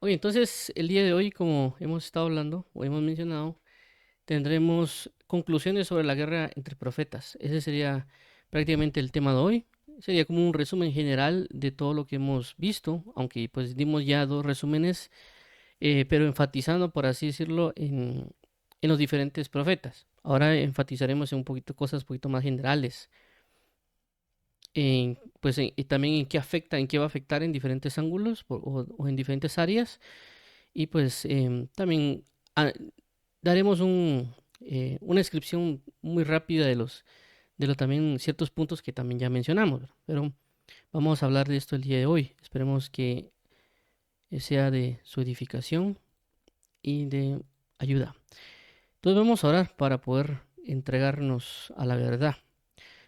Ok, entonces el día de hoy, como hemos estado hablando o hemos mencionado, tendremos conclusiones sobre la guerra entre profetas. Ese sería prácticamente el tema de hoy. Sería como un resumen general de todo lo que hemos visto, aunque pues dimos ya dos resúmenes, pero enfatizando, por así decirlo, en los diferentes profetas. Ahora enfatizaremos en un poquito cosas un poquito más generales, y también en qué afecta, en qué va a afectar en diferentes ángulos o en diferentes áreas. Y pues también ah, daremos una descripción muy rápida de lo también ciertos puntos que también ya mencionamos, ¿verdad? Pero vamos a hablar de esto el día de hoy. Esperemos que sea de su edificación y de ayuda. Entonces vamos a orar para poder entregarnos a la verdad.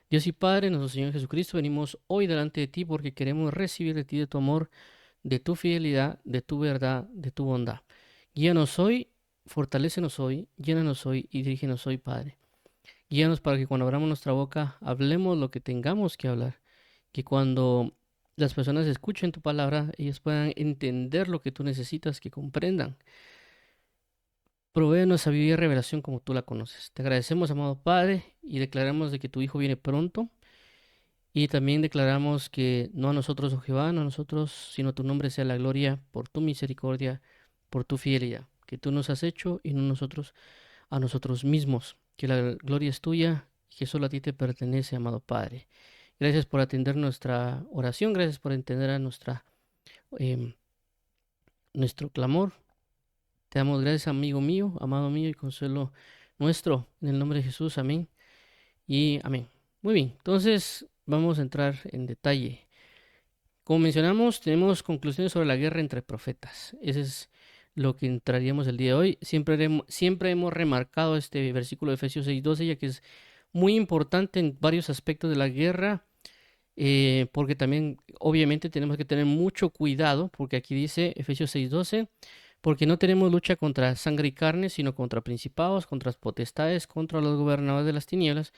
Dios y Padre, nuestro Señor Jesucristo, venimos hoy delante de ti porque queremos recibir de ti, de tu amor, de tu fidelidad, de tu verdad, de tu bondad. Guíanos hoy, fortalécenos hoy, llénanos hoy y dirígenos hoy, Padre. Guíanos para que cuando abramos nuestra boca hablemos lo que tengamos que hablar. Que cuando las personas escuchen tu palabra, ellos puedan entender lo que tú necesitas, que comprendan. Provéenos sabiduría y revelación como tú la conoces. Te agradecemos, amado Padre, y declaramos de que tu Hijo viene pronto. Y también declaramos que no a nosotros, oh Jehová, no a nosotros, sino a tu nombre sea la gloria por tu misericordia, por tu fidelidad, que tú nos has hecho y no nosotros a nosotros mismos. Que la gloria es tuya y que solo a ti te pertenece, amado Padre. Gracias por atender nuestra oración, gracias por entender a em, nuestro clamor. Te damos gracias, amigo mío, amado mío y consuelo nuestro. En el nombre de Jesús, amén y amén. Muy bien, entonces vamos a entrar en detalle. Como mencionamos, tenemos conclusiones sobre la guerra entre profetas. Ese es lo que entraríamos el día de hoy. Siempre hemos remarcado este versículo de Efesios 6:12, ya que es muy importante en varios aspectos de la guerra, porque también obviamente tenemos que tener mucho cuidado, porque aquí dice Efesios 6:12, porque no tenemos lucha contra sangre y carne, sino contra principados, contra potestades, contra los gobernadores de las tinieblas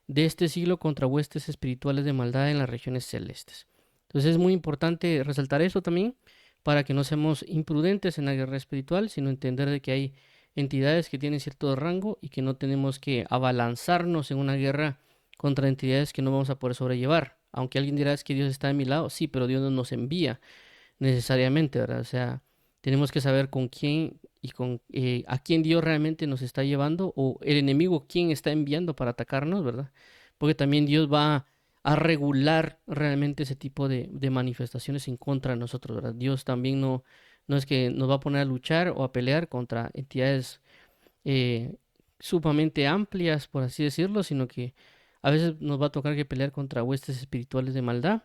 de este siglo, contra huestes espirituales de maldad en las regiones celestes. Entonces es muy importante resaltar eso también para que no seamos imprudentes en la guerra espiritual, sino entender de que hay entidades que tienen cierto rango y que no tenemos que abalanzarnos en una guerra contra entidades que no vamos a poder sobrellevar. Aunque alguien dirá es que Dios está de mi lado, sí, pero Dios no nos envía necesariamente, ¿verdad? O sea, tenemos que saber con quién y con a quién Dios realmente nos está llevando o el enemigo quién está enviando para atacarnos, ¿verdad? Porque también Dios va a regular realmente ese tipo de manifestaciones en contra de nosotros, ¿verdad? Dios también no es que nos va a poner a luchar o a pelear contra entidades eh, sumamente amplias, por así decirlo, sino que a veces nos va a tocar que pelear contra huestes espirituales de maldad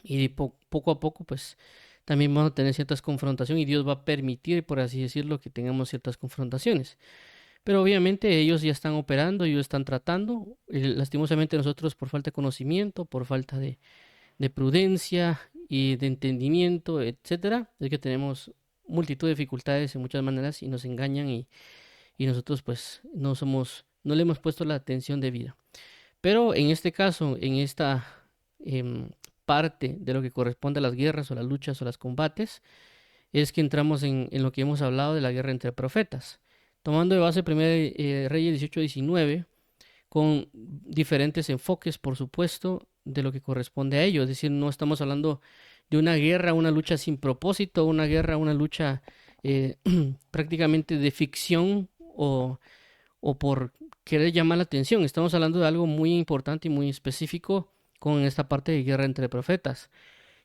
y poco a poco, pues también vamos a tener ciertas confrontaciones y Dios va a permitir, por así decirlo, que tengamos ciertas confrontaciones. Pero obviamente ellos ya están operando, ellos están tratando. Lastimosamente nosotros por falta de conocimiento, por falta de prudencia y de entendimiento, etcétera, es que tenemos multitud de dificultades en muchas maneras y nos engañan y nosotros pues no le hemos puesto la atención debida. Pero en este caso, en esta em, parte de lo que corresponde a las guerras o las luchas o los combates, es que entramos en lo que hemos hablado de la guerra entre profetas, tomando de base 1 Reyes 18-19, con diferentes enfoques, por supuesto, de lo que corresponde a ello. Es decir, no estamos hablando de una guerra, una lucha sin propósito, una guerra, una lucha eh, prácticamente de ficción o por querer llamar la atención. Estamos hablando de algo muy importante y muy específico con esta parte de guerra entre profetas,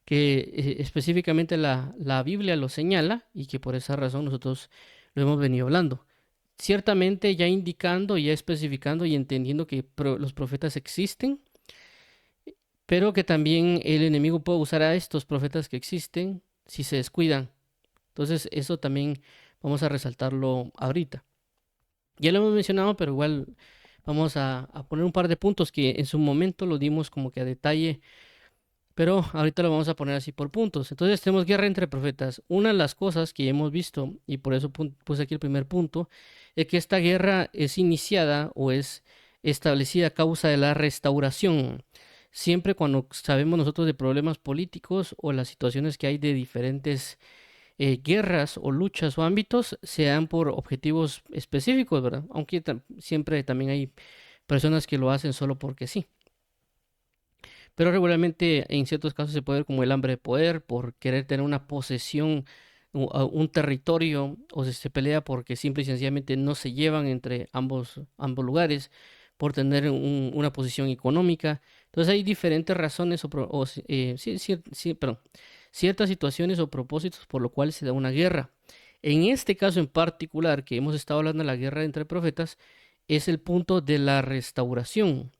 que específicamente la Biblia lo señala y que por esa razón nosotros lo hemos venido hablando. Ciertamente ya indicando, ya especificando y entendiendo que los profetas existen, pero que también el enemigo puede usar a estos profetas que existen si se descuidan. Entonces eso también vamos a resaltarlo ahorita. Ya lo hemos mencionado, pero igual vamos a poner un par de puntos que en su momento lo dimos como que a detalle, pero ahorita lo vamos a poner así por puntos. Entonces tenemos guerra entre profetas. Una de las cosas que hemos visto, y por eso puse aquí el primer punto, es que esta guerra es iniciada o es establecida a causa de la restauración. Siempre cuando sabemos nosotros de problemas políticos o las situaciones que hay de diferentes guerras o luchas o ámbitos sean por objetivos específicos, ¿verdad? Aunque siempre también hay personas que lo hacen solo porque sí. Pero regularmente en ciertos casos se puede ver como el hambre de poder, por querer tener una posesión, un territorio, o se pelea porque simple y sencillamente no se llevan entre ambos lugares, por tener una posición económica. Entonces hay diferentes razones perdón, ciertas situaciones o propósitos por lo cual se da una guerra. En este caso en particular, que hemos estado hablando de la guerra entre profetas, es el punto de la restauración.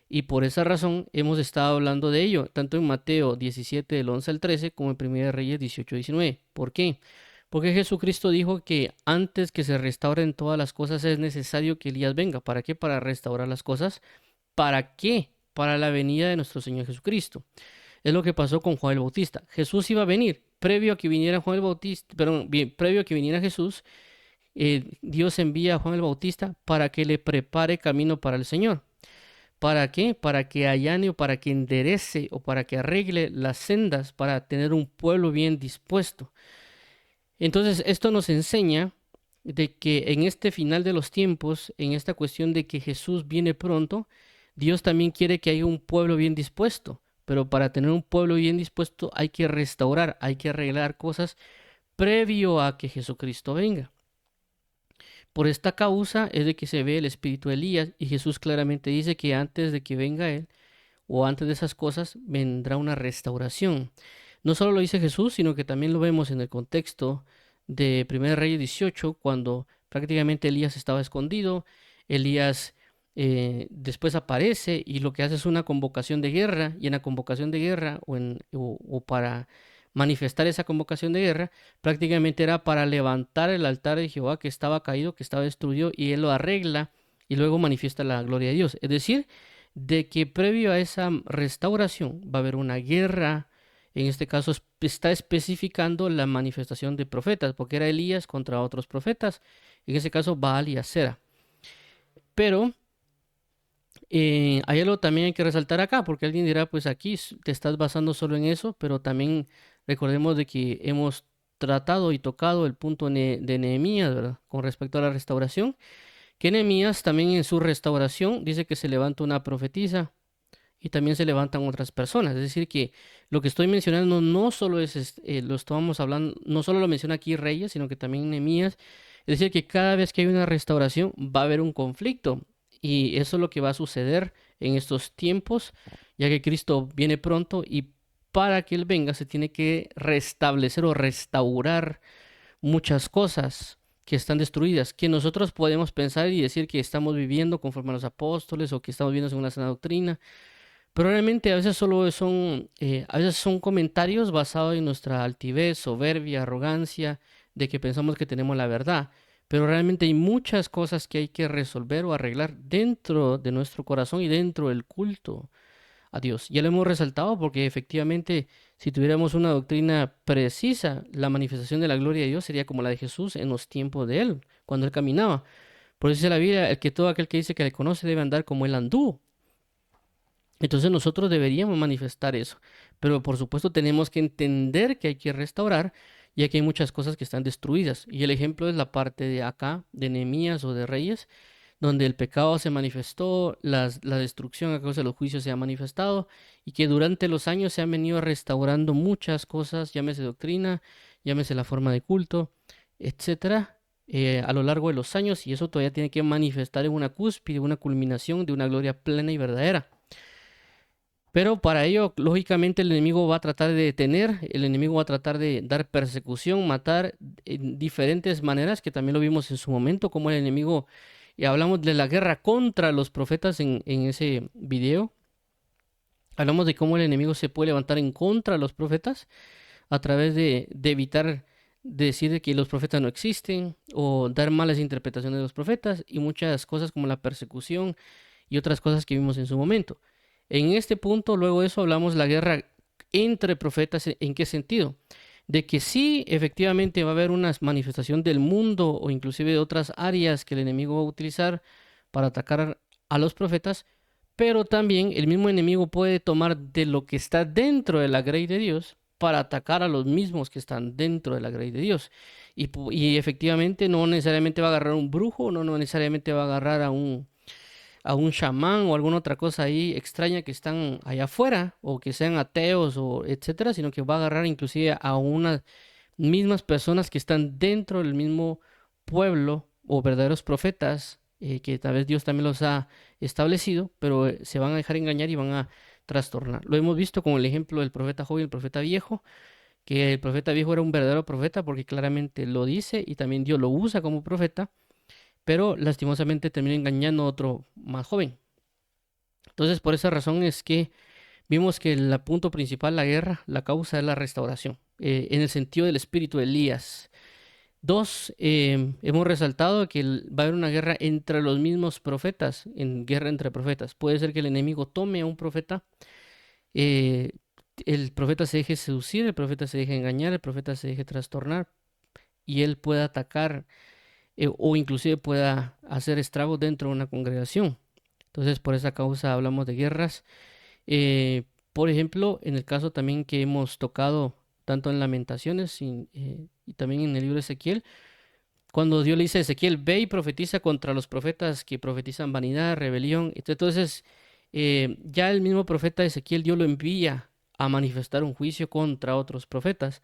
Y por esa razón hemos estado hablando de ello, tanto en Mateo 17, del 11 al 13, como en 1 Reyes 18, 19. ¿Por qué? Porque Jesucristo dijo que antes que se restauren todas las cosas es necesario que Elías venga. ¿Para qué? Para restaurar las cosas. ¿Para qué? Para la venida de nuestro Señor Jesucristo. Es lo que pasó con Juan el Bautista. Jesús iba a venir. Previo a que viniera Juan el Bautista, perdón, bien, previo a que viniera Jesús, Dios envía a Juan el Bautista para que le prepare camino para el Señor. ¿Para qué? Para que allane o para que enderece o para que arregle las sendas para tener un pueblo bien dispuesto. Entonces, esto nos enseña de que en este final de los tiempos, en esta cuestión de que Jesús viene pronto, Dios también quiere que haya un pueblo bien dispuesto. Pero para tener un pueblo bien dispuesto hay que restaurar, hay que arreglar cosas previo a que Jesucristo venga. Por esta causa es de que se ve el espíritu de Elías y Jesús claramente dice que antes de que venga él o antes de esas cosas vendrá una restauración. No solo lo dice Jesús, sino que también lo vemos en el contexto de 1 Reyes 18, cuando prácticamente Elías estaba escondido. Elías después aparece y lo que hace es una convocación de guerra, y en la convocación de guerra o para manifestar esa convocación de guerra, prácticamente era para levantar el altar de Jehová que estaba caído, que estaba destruido, y él lo arregla y luego manifiesta la gloria de Dios. Es decir, de que previo a esa restauración va a haber una guerra. En este caso está especificando la manifestación de profetas, porque era Elías contra otros profetas. En ese caso Baal y Acera. Pero hay algo también hay que resaltar acá, porque alguien dirá, pues aquí te estás basando solo en eso, pero también recordemos de que hemos tratado y tocado el punto de Nehemías, ¿verdad? Con respecto a la restauración, que Nehemías también en su restauración dice que se levanta una profetisa y también se levantan otras personas. Es decir, que lo que estoy mencionando no solo lo estamos hablando, no solo lo menciona aquí Reyes, sino que también Nehemías. Es decir, que cada vez que hay una restauración va a haber un conflicto. Y eso es lo que va a suceder en estos tiempos, ya que Cristo viene pronto y para que Él venga se tiene que restablecer o restaurar muchas cosas que están destruidas, que nosotros podemos pensar y decir que estamos viviendo conforme a los apóstoles o que estamos viviendo según la sana doctrina. Pero realmente a veces a veces son comentarios basados en nuestra altivez, soberbia, arrogancia, de que pensamos que tenemos la verdad. Pero realmente hay muchas cosas que hay que resolver o arreglar dentro de nuestro corazón y dentro del culto a Dios. Ya lo hemos resaltado porque efectivamente si tuviéramos una doctrina precisa, la manifestación de la gloria de Dios sería como la de Jesús en los tiempos de Él, cuando Él caminaba. Por eso dice la Biblia, todo aquel que dice que le conoce debe andar como Él anduvo. Entonces nosotros deberíamos manifestar eso, pero por supuesto tenemos que entender que hay que restaurar, ya que hay muchas cosas que están destruidas. Y el ejemplo es la parte de acá, de Nehemías o de Reyes, donde el pecado se manifestó, la destrucción a causa de los juicios se ha manifestado, y que durante los años se han venido restaurando muchas cosas, llámese doctrina, llámese la forma de culto, etcétera, a lo largo de los años, y eso todavía tiene que manifestar en una cúspide, una culminación de una gloria plena y verdadera. Pero para ello, lógicamente, el enemigo va a tratar de detener, el enemigo va a tratar de dar persecución, matar en diferentes maneras, que también lo vimos en su momento, como el enemigo, y hablamos de la guerra contra los profetas en ese video. Hablamos de cómo el enemigo se puede levantar en contra de los profetas a través de evitar decir que los profetas no existen o dar malas interpretaciones de los profetas y muchas cosas como la persecución y otras cosas que vimos en su momento. En este punto, luego de eso, hablamos de la guerra entre profetas. ¿En qué sentido? De que sí, efectivamente va a haber una manifestación del mundo o inclusive de otras áreas que el enemigo va a utilizar para atacar a los profetas, pero también el mismo enemigo puede tomar de lo que está dentro de la grey de Dios para atacar a los mismos que están dentro de la grey de Dios. Y efectivamente no necesariamente va a agarrar un brujo, no necesariamente va a agarrar a un chamán o alguna otra cosa ahí extraña que están allá afuera o que sean ateos o etcétera, sino que va a agarrar inclusive a unas mismas personas que están dentro del mismo pueblo o verdaderos profetas que tal vez Dios también los ha establecido, pero se van a dejar engañar y van a trastornar. Lo hemos visto con el ejemplo del profeta joven y el profeta viejo, que el profeta viejo era un verdadero profeta porque claramente lo dice y también Dios lo usa como profeta, pero lastimosamente termina engañando a otro más joven. Entonces, por esa razón es que vimos que el punto principal, la guerra, la causa es la restauración, en el sentido del espíritu de Elías. Dos, hemos resaltado que va a haber una guerra entre los mismos profetas, en guerra entre profetas. Puede ser que el enemigo tome a un profeta, eh, el profeta se deje seducir, el profeta se deje engañar, el profeta se deje trastornar y él pueda atacar o inclusive pueda hacer estragos dentro de una congregación. Entonces, por esa causa hablamos de guerras. Por ejemplo, en el caso también que hemos tocado tanto en Lamentaciones y también en el libro de Ezequiel, cuando Dios le dice a Ezequiel, ve y profetiza contra los profetas que profetizan vanidad, rebelión. Entonces, ya el mismo profeta Ezequiel, Dios lo envía a manifestar un juicio contra otros profetas.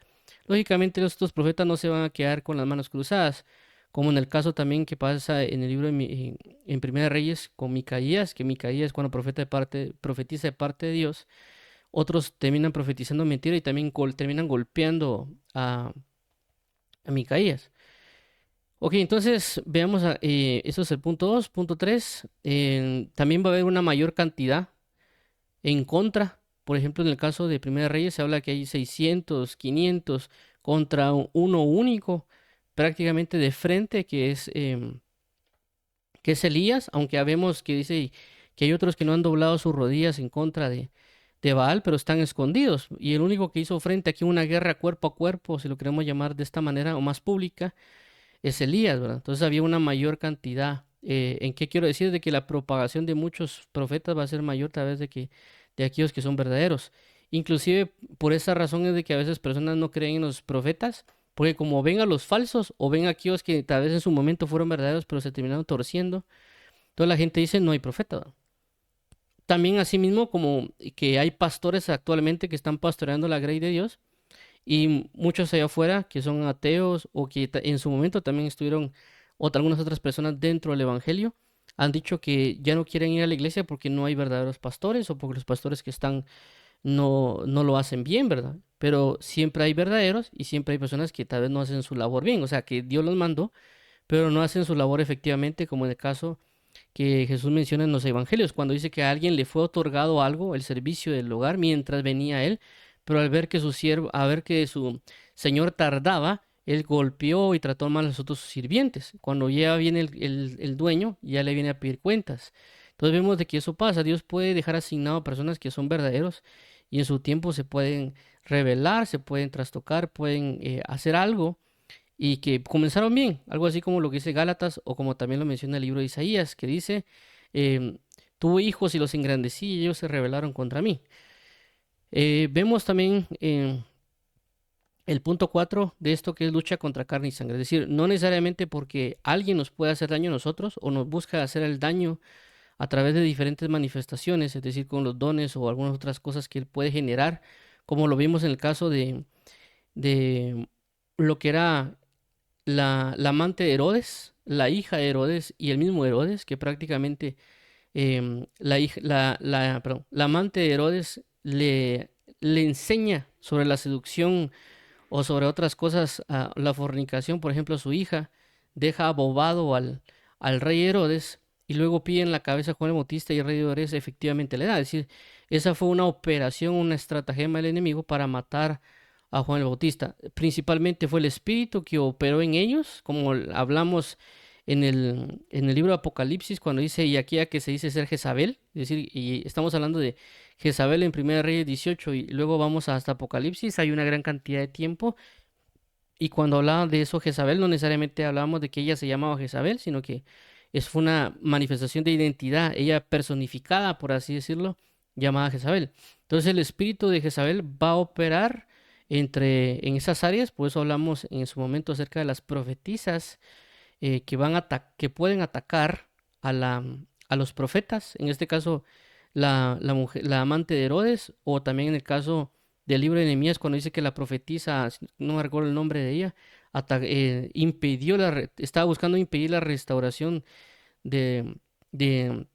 Lógicamente, estos profetas no se van a quedar con las manos cruzadas, como en el caso también que pasa en el libro en Primera de Reyes con Micaías, que Micaías cuando profetiza de parte de Dios, otros terminan profetizando mentira y también terminan golpeando a Micaías. Ok, entonces veamos, eso es el punto 2. Punto 3, también va a haber una mayor cantidad en contra. Por ejemplo, en el caso de Primera de Reyes se habla que hay 600, 500 contra uno único, prácticamente de frente, que es Elías, aunque vemos que dice que hay otros que no han doblado sus rodillas en contra de Baal, pero están escondidos. Y el único que hizo frente aquí a una guerra cuerpo a cuerpo, si lo queremos llamar de esta manera, o más pública, es Elías, ¿verdad? Entonces había una mayor cantidad. ¿En qué quiero decir? De que la propagación de muchos profetas va a ser mayor a través de aquellos que son verdaderos. Inclusive por esa razón es de que a veces personas no creen en los profetas, porque como ven a los falsos o ven a aquellos que tal vez en su momento fueron verdaderos, pero se terminaron torciendo, toda la gente dice no hay profeta, ¿verdad? También asimismo como que hay pastores actualmente que están pastoreando la grey de Dios y muchos allá afuera que son ateos o que en su momento también estuvieron algunas otras personas dentro del evangelio han dicho que ya no quieren ir a la iglesia porque no hay verdaderos pastores o porque los pastores que están no lo hacen bien, ¿verdad? Pero siempre hay verdaderos y siempre hay personas que tal vez no hacen su labor bien, o sea, que Dios los mandó, pero no hacen su labor efectivamente, como en el caso que Jesús menciona en los evangelios, cuando dice que a alguien le fue otorgado algo, el servicio del hogar, mientras venía él, pero al ver que a ver que su señor tardaba, él golpeó y trató mal a los otros sirvientes. Cuando ya viene el dueño, ya le viene a pedir cuentas. Entonces vemos de que eso pasa. Dios puede dejar asignado a personas que son verdaderos y en su tiempo se pueden rebelar, se pueden trastocar, pueden hacer algo y que comenzaron bien, algo así como lo que dice Gálatas o como también lo menciona el libro de Isaías, que dice, em, tuve hijos y los engrandecí y ellos se rebelaron contra mí. Vemos también el punto 4 de esto que es lucha contra carne y sangre, es decir, no necesariamente porque alguien nos pueda hacer daño a nosotros o nos busca hacer el daño a través de diferentes manifestaciones, es decir, con los dones o algunas otras cosas que él puede generar, como lo vimos en el caso de lo que era la amante de Herodes, la hija de Herodes y el mismo Herodes, que prácticamente perdón, la amante de Herodes le enseña sobre la seducción o sobre otras cosas, la fornicación, por ejemplo, su hija deja abobado al rey Herodes y luego piden la cabeza a Juan el Bautista y el rey Herodes efectivamente le da. Es decir, esa fue una operación, una estratagema del enemigo para matar a Juan el Bautista. Principalmente fue el espíritu que operó en ellos, como hablamos en el libro de Apocalipsis, cuando dice, y aquí a que se dice ser Jezabel, es decir, y estamos hablando de Jezabel en Primera Reyes 18 y luego vamos hasta Apocalipsis, hay una gran cantidad de tiempo, y cuando hablaban de eso Jezabel, no necesariamente hablábamos de que ella se llamaba Jezabel, sino que fue una manifestación de identidad, ella personificada, por así decirlo, llamada Jezabel. Entonces el espíritu de Jezabel va a operar en esas áreas. Por eso hablamos en su momento acerca de las profetisas que pueden atacar a a los profetas, en este caso la mujer, la amante de Herodes, o también en el caso del libro de Nehemías, cuando dice que la profetisa, no me recuerdo el nombre de ella, impidió estaba buscando impedir la restauración de, de,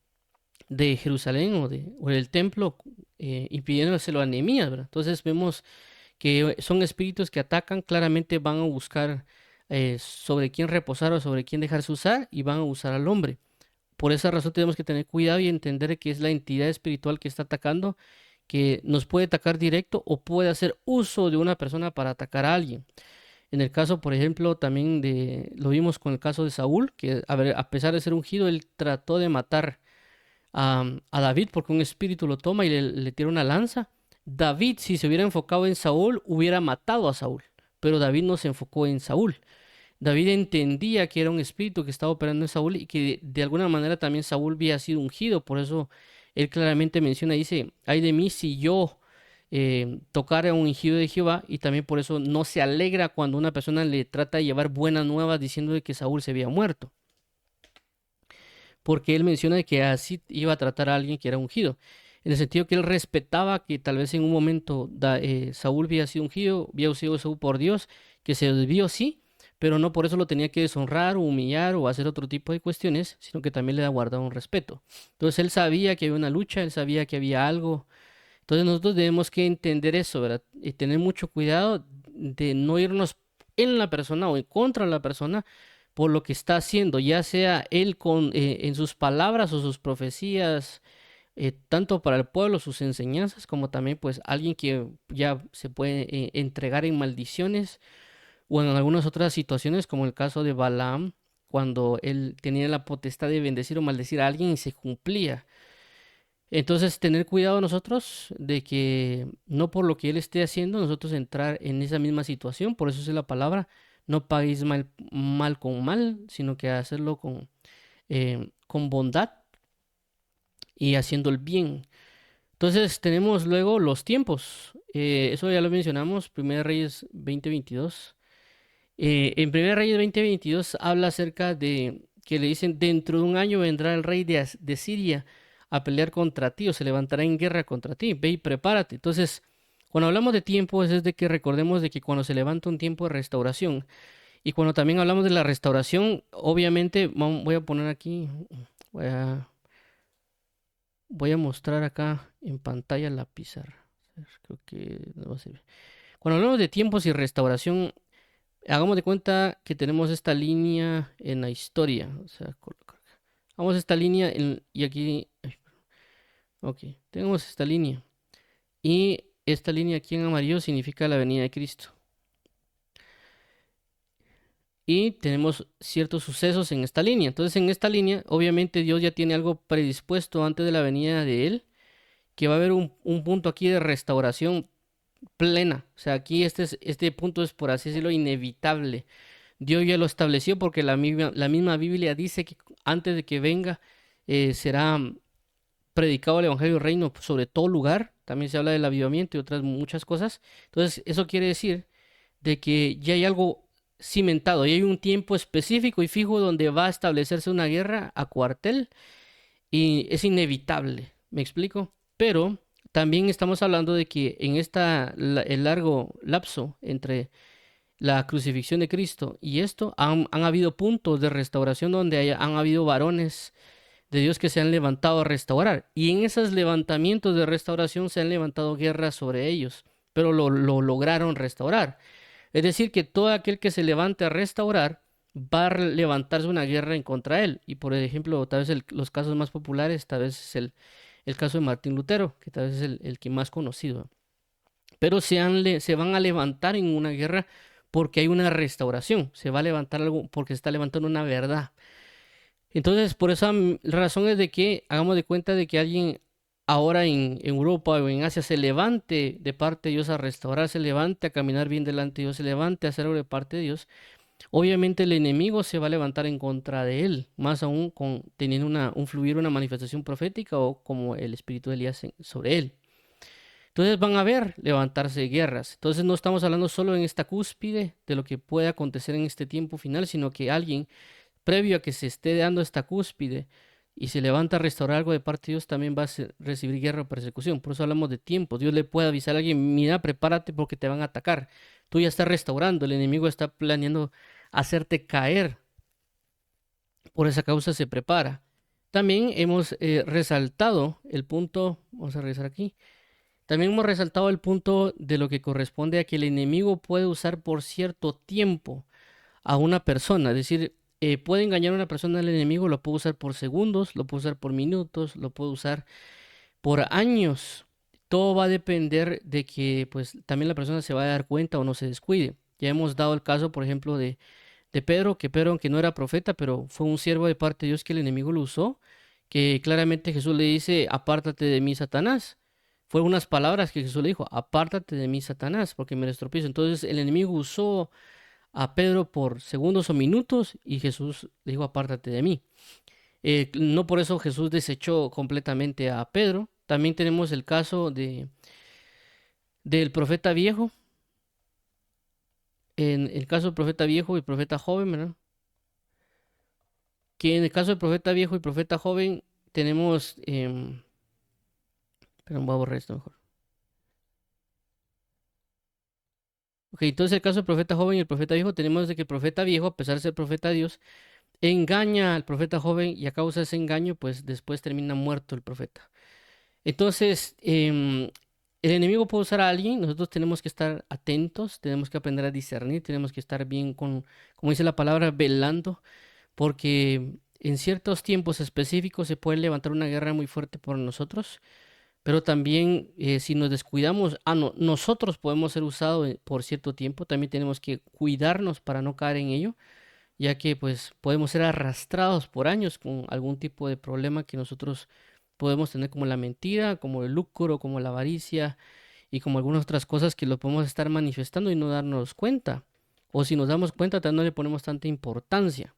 de Jerusalén o del templo, impidiéndoselo a Nehemías, ¿verdad? Entonces vemos que son espíritus que atacan, claramente van a buscar sobre quién reposar o sobre quién dejarse usar y van a usar al hombre. Por esa razón tenemos que tener cuidado y entender que es la entidad espiritual que está atacando, que nos puede atacar directo o puede hacer uso de una persona para atacar a alguien. En el caso, por ejemplo, también lo vimos con el caso de Saúl, que a pesar de ser ungido, él trató de matar a David porque un espíritu lo toma y le tira una lanza. David, si se hubiera enfocado en Saúl, hubiera matado a Saúl, pero David no se enfocó en Saúl. David entendía que era un espíritu que estaba operando en Saúl y que de alguna manera también Saúl había sido ungido. Por eso él claramente menciona, dice, ay de mí si yo tocara un ungido de Jehová, y también por eso no se alegra cuando una persona le trata de llevar buenas nuevas diciendo de que Saúl se había muerto, porque él menciona de que así iba a tratar a alguien que era ungido, en el sentido que él respetaba que tal vez en un momento Saúl había sido ungido, había sido Saúl por Dios, que se desvió, sí, pero no por eso lo tenía que deshonrar o humillar o hacer otro tipo de cuestiones, sino que también le guardaba un respeto. Entonces él sabía que había una lucha, él sabía que había algo. Entonces nosotros debemos que entender eso, ¿verdad? Y tener mucho cuidado de no irnos en la persona o en contra de la persona por lo que está haciendo, ya sea él en sus palabras o sus profecías, tanto para el pueblo, sus enseñanzas, como también pues alguien que ya se puede entregar en maldiciones o en algunas otras situaciones, como el caso de Balaam, cuando él tenía la potestad de bendecir o maldecir a alguien y se cumplía. Entonces, tener cuidado nosotros de que no por lo que él esté haciendo, nosotros entrar en esa misma situación. Por eso es la palabra, no paguéis mal con mal, sino que hacerlo con bondad y haciendo el bien. Entonces, tenemos luego los tiempos. Eso ya lo mencionamos, 1 Reyes 20:22. En 1 Reyes 20:22 habla acerca de que le dicen, dentro de un año vendrá el rey de Siria a pelear contra ti o se levantará en guerra contra ti. Ve y prepárate. Entonces, cuando hablamos de tiempos es de que recordemos de que cuando se levanta un tiempo de restauración y cuando también hablamos de la restauración, obviamente voy a poner aquí, voy a, voy a mostrar acá en pantalla la pizarra. Creo que no va a ser. Cuando hablamos de tiempos y restauración, hagamos de cuenta que tenemos esta línea en la historia. O sea, vamos a esta línea y aquí. Ok, tenemos esta línea. Y esta línea aquí en amarillo significa la venida de Cristo. Y tenemos ciertos sucesos en esta línea. Entonces, en esta línea, obviamente Dios ya tiene algo predispuesto antes de la venida de Él, que va a haber un punto aquí de restauración plena. O sea, aquí este punto es, por así decirlo, inevitable. Dios ya lo estableció porque la misma Biblia dice que antes de que venga será predicado el Evangelio del Reino sobre todo lugar. También se habla del avivamiento y otras muchas cosas. Entonces, eso quiere decir de que ya hay algo cimentado, ya hay un tiempo específico y fijo donde va a establecerse una guerra a cuartel y es inevitable. ¿Me explico? Pero también estamos hablando de que en el largo lapso entre la crucifixión de Cristo y esto, han habido puntos de restauración donde han habido varones de Dios que se han levantado a restaurar. Y en esos levantamientos de restauración se han levantado guerras sobre ellos, pero lo lograron restaurar. Es decir, que todo aquel que se levante a restaurar va a levantarse una guerra en contra de él. Y por ejemplo, tal vez los casos más populares, tal vez es el caso de Martín Lutero, que tal vez es el que más conocido. Pero se van a levantar en una guerra porque hay una restauración. Se va a levantar algo porque se está levantando una verdad. Entonces, por esa razón es de que hagamos de cuenta de que alguien ahora en Europa o en Asia se levante de parte de Dios a restaurar, se levante a caminar bien delante de Dios, se levante a hacer algo de parte de Dios. Obviamente el enemigo se va a levantar en contra de él, más aún teniendo un fluir, una manifestación profética o como el espíritu de Elías sobre él. Entonces van a ver levantarse guerras. Entonces no estamos hablando solo en esta cúspide de lo que puede acontecer en este tiempo final, sino que alguien previo a que se esté dando esta cúspide y se levanta a restaurar algo de parte de Dios, también va a recibir guerra o persecución. Por eso hablamos de tiempo. Dios le puede avisar a alguien, mira, prepárate porque te van a atacar. Tú ya estás restaurando, el enemigo está planeando hacerte caer. Por esa causa se prepara. También hemos resaltado el punto, vamos a revisar aquí, también hemos resaltado el punto de lo que corresponde a que el enemigo puede usar por cierto tiempo a una persona, es decir, puede engañar a una persona al enemigo, lo puede usar por segundos, lo puede usar por minutos, lo puede usar por años. Todo va a depender de que pues también la persona se va a dar cuenta o no se descuide. Ya hemos dado el caso, por ejemplo, de Pedro, que Pedro, aunque no era profeta, pero fue un siervo de parte de Dios que el enemigo lo usó, que claramente Jesús le dice, apártate de mí, Satanás. Fueron unas palabras que Jesús le dijo, apártate de mí, Satanás, porque me tropiezo. Entonces el enemigo usó a Pedro por segundos o minutos y Jesús le dijo, apártate de mí. No por eso Jesús desechó completamente a Pedro. También tenemos el caso del profeta viejo. En el caso del profeta viejo y profeta joven, ¿verdad? Que en el caso del profeta viejo y profeta joven tenemos... pero voy a borrar esto mejor. Ok, entonces el caso del profeta joven y el profeta viejo tenemos de que el profeta viejo, a pesar de ser profeta de Dios, engaña al profeta joven y a causa de ese engaño, pues después termina muerto el profeta. Entonces, el enemigo puede usar a alguien, nosotros tenemos que estar atentos, tenemos que aprender a discernir, tenemos que estar bien con, como dice la palabra, velando, porque en ciertos tiempos específicos se puede levantar una guerra muy fuerte por nosotros, pero también si nos descuidamos, no, nosotros podemos ser usados por cierto tiempo, también tenemos que cuidarnos para no caer en ello, ya que pues podemos ser arrastrados por años con algún tipo de problema que nosotros podemos tener como la mentira, como el lucro, como la avaricia y como algunas otras cosas que lo podemos estar manifestando y no darnos cuenta. O si nos damos cuenta, también no le ponemos tanta importancia.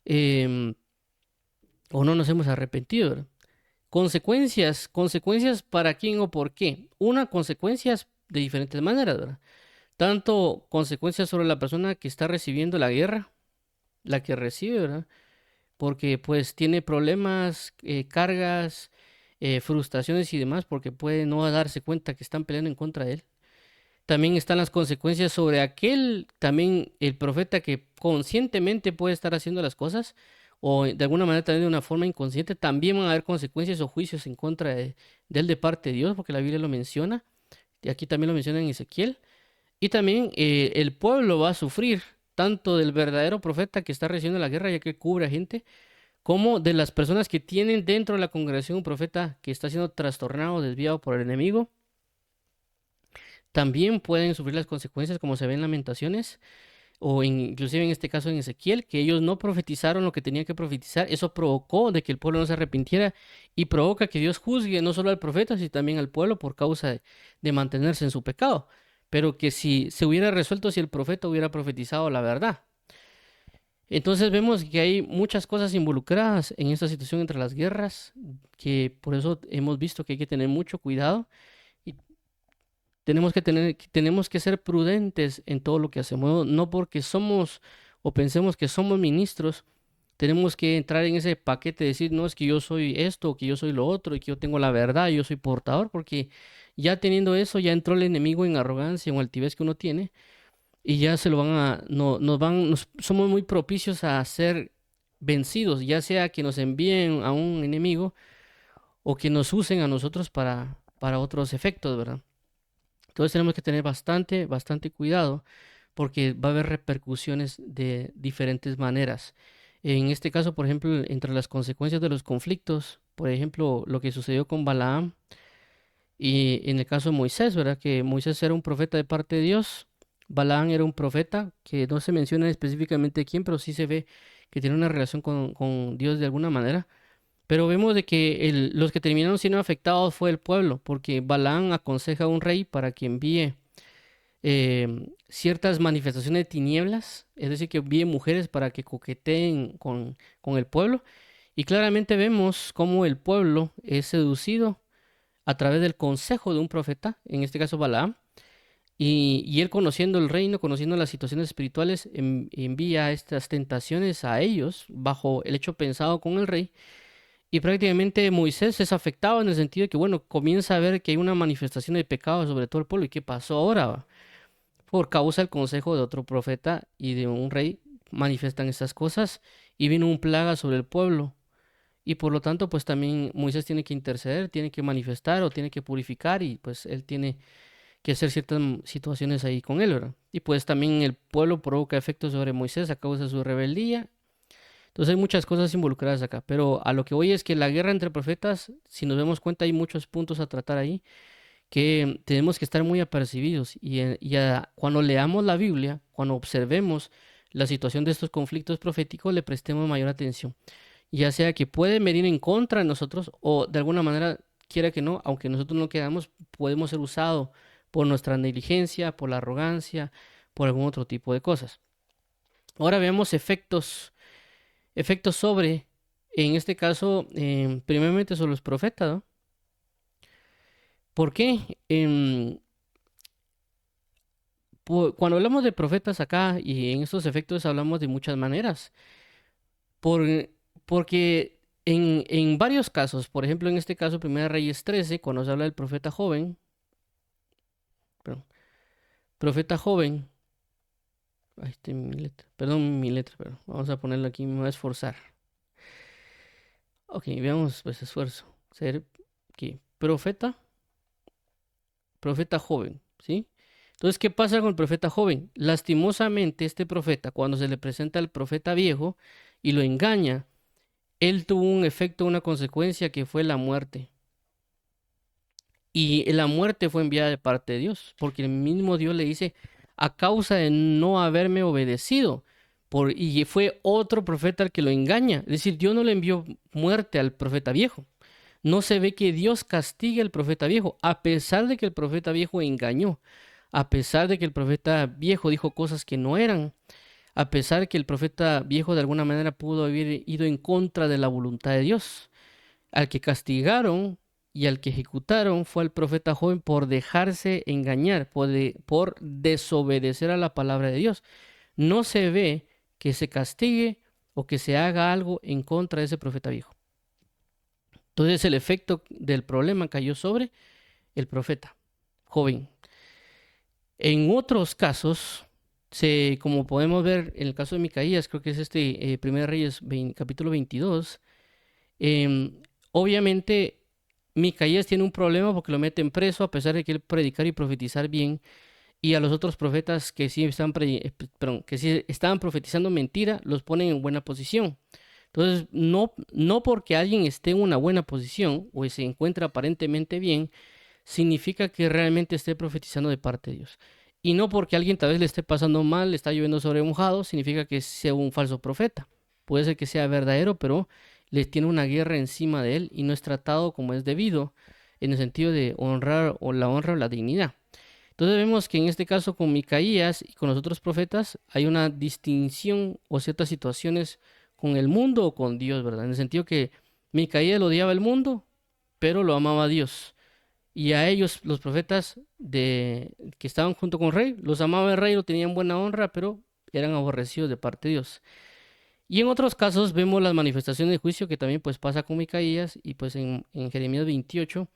em, o no nos hemos arrepentido, ¿verdad? Consecuencias, consecuencias para quién o por qué. Una, consecuencias de diferentes maneras, ¿verdad? Tanto consecuencias sobre la persona que está recibiendo la guerra, la que recibe, ¿verdad? Porque pues tiene problemas, cargas, frustraciones y demás, porque puede no darse cuenta que están peleando en contra de él. También están las consecuencias sobre aquel, también el profeta que conscientemente puede estar haciendo las cosas, o de alguna manera también de una forma inconsciente, también van a haber consecuencias o juicios en contra de él de parte de Dios, porque la Biblia lo menciona, y aquí también lo menciona en Ezequiel. Y también el pueblo va a sufrir tanto del verdadero profeta que está recibiendo la guerra, ya que cubre a gente, como de las personas que tienen dentro de la congregación un profeta que está siendo trastornado, desviado por el enemigo. También pueden sufrir las consecuencias, como se ve en Lamentaciones, o inclusive en este caso en Ezequiel, que ellos no profetizaron lo que tenían que profetizar. Eso provocó de que el pueblo no se arrepintiera y provoca que Dios juzgue no solo al profeta, sino también al pueblo por causa de mantenerse en su pecado. Pero que si se hubiera resuelto si el profeta hubiera profetizado la verdad. Entonces vemos que hay muchas cosas involucradas en esta situación entre las guerras, que por eso hemos visto que hay que tener mucho cuidado y tenemos que ser prudentes en todo lo que hacemos, no porque somos o pensemos que somos ministros, tenemos que entrar en ese paquete de decir, no, es que yo soy esto, o que yo soy lo otro, y que yo tengo la verdad, yo soy portador, porque ya teniendo eso, ya entró el enemigo en arrogancia o altivez que uno tiene, y ya se lo van a, no, somos muy propicios a ser vencidos, ya sea que nos envíen a un enemigo o que nos usen a nosotros para otros efectos, ¿verdad? Entonces tenemos que tener bastante cuidado porque va a haber repercusiones de diferentes maneras. En este caso, por ejemplo, entre las consecuencias de los conflictos, por ejemplo, lo que sucedió con Balaam y en el caso de Moisés, ¿verdad? Que Moisés era un profeta de parte de Dios, Balaam era un profeta que no se menciona específicamente quién, pero sí se ve que tiene una relación con Dios de alguna manera. Pero vemos de que los que terminaron siendo afectados fue el pueblo, porque Balaam aconseja a un rey para que envíe ciertas manifestaciones de tinieblas, es decir, que envíe mujeres para que coqueteen con el pueblo. Y claramente vemos cómo el pueblo es seducido a través del consejo de un profeta, en este caso Balaam, y él conociendo el reino, conociendo las situaciones espirituales, envía estas tentaciones a ellos bajo el hecho pensado con el rey. Y prácticamente Moisés es afectado en el sentido de que, bueno, comienza a ver que hay una manifestación de pecado sobre todo el pueblo. ¿Y qué pasó ahora? ¿Va? Por causa del consejo de otro profeta y de un rey, manifiestan estas cosas y vino un plaga sobre el pueblo. Y por lo tanto, pues también Moisés tiene que interceder, tiene que manifestar o tiene que purificar y pues él tiene que hacer ciertas situaciones ahí con él, ¿verdad? Y pues también el pueblo provoca efectos sobre Moisés a causa de su rebeldía. Entonces hay muchas cosas involucradas acá, pero a lo que voy es que la guerra entre profetas, si nos damos cuenta, hay muchos puntos a tratar ahí que tenemos que estar muy apercibidos cuando leamos la Biblia, cuando observemos la situación de estos conflictos proféticos, le prestemos mayor atención, ya sea que pueden venir en contra de nosotros o de alguna manera, quiera que no, aunque nosotros no queramos, podemos ser usados por nuestra negligencia, por la arrogancia, por algún otro tipo de cosas. Ahora veamos efectos sobre, en este caso, primeramente sobre los profetas, ¿no? ¿Por qué? Cuando hablamos de profetas acá y en estos efectos hablamos de muchas maneras. Por, porque en varios casos, por ejemplo, en este caso, Primera Reyes 13, cuando se habla del profeta joven, perdón, profeta joven, ahí está mi letra, pero vamos a ponerlo aquí, me voy a esforzar. Ok, veamos pues esfuerzo. Ser ¿qué? Profeta joven, ¿sí? Entonces, ¿qué pasa con el profeta joven? Lastimosamente, este profeta, cuando se le presenta al profeta viejo y lo engaña, él tuvo un efecto, una consecuencia que fue la muerte. Y la muerte fue enviada de parte de Dios, porque el mismo Dios le dice, a causa de no haberme obedecido, y fue otro profeta el que lo engaña. Es decir, Dios no le envió muerte al profeta viejo. No se ve que Dios castigue al profeta viejo, a pesar de que el profeta viejo engañó, a pesar de que el profeta viejo dijo cosas que no eran, a pesar de que el profeta viejo de alguna manera pudo haber ido en contra de la voluntad de Dios. Al que castigaron y al que ejecutaron fue al profeta joven por dejarse engañar, por desobedecer a la palabra de Dios. No se ve que se castigue o que se haga algo en contra de ese profeta viejo. Entonces el efecto del problema cayó sobre el profeta joven. En otros casos, como podemos ver en el caso de Micaías, creo que es este 1 Reyes capítulo 22, obviamente Micaías tiene un problema porque lo meten preso a pesar de que él predicar y profetizar bien, y a los otros profetas que sí estaban profetizando mentira, los ponen en buena posición. Entonces, no porque alguien esté en una buena posición o se encuentra aparentemente bien, significa que realmente esté profetizando de parte de Dios. Y no porque alguien tal vez le esté pasando mal, le está lloviendo sobre mojado, significa que sea un falso profeta. Puede ser que sea verdadero, pero le tiene una guerra encima de él y no es tratado como es debido, en el sentido de honrar o la dignidad. Entonces vemos que en este caso con Micaías y con los otros profetas hay una distinción o ciertas situaciones con el mundo o con Dios, ¿verdad? En el sentido que Micaías lo odiaba el mundo, pero lo amaba a Dios. Y a ellos, los profetas que estaban junto con el rey, los amaba el rey, lo tenían buena honra, pero eran aborrecidos de parte de Dios. Y en otros casos vemos las manifestaciones de juicio que también pues pasa con Micaías y pues en Jeremías 28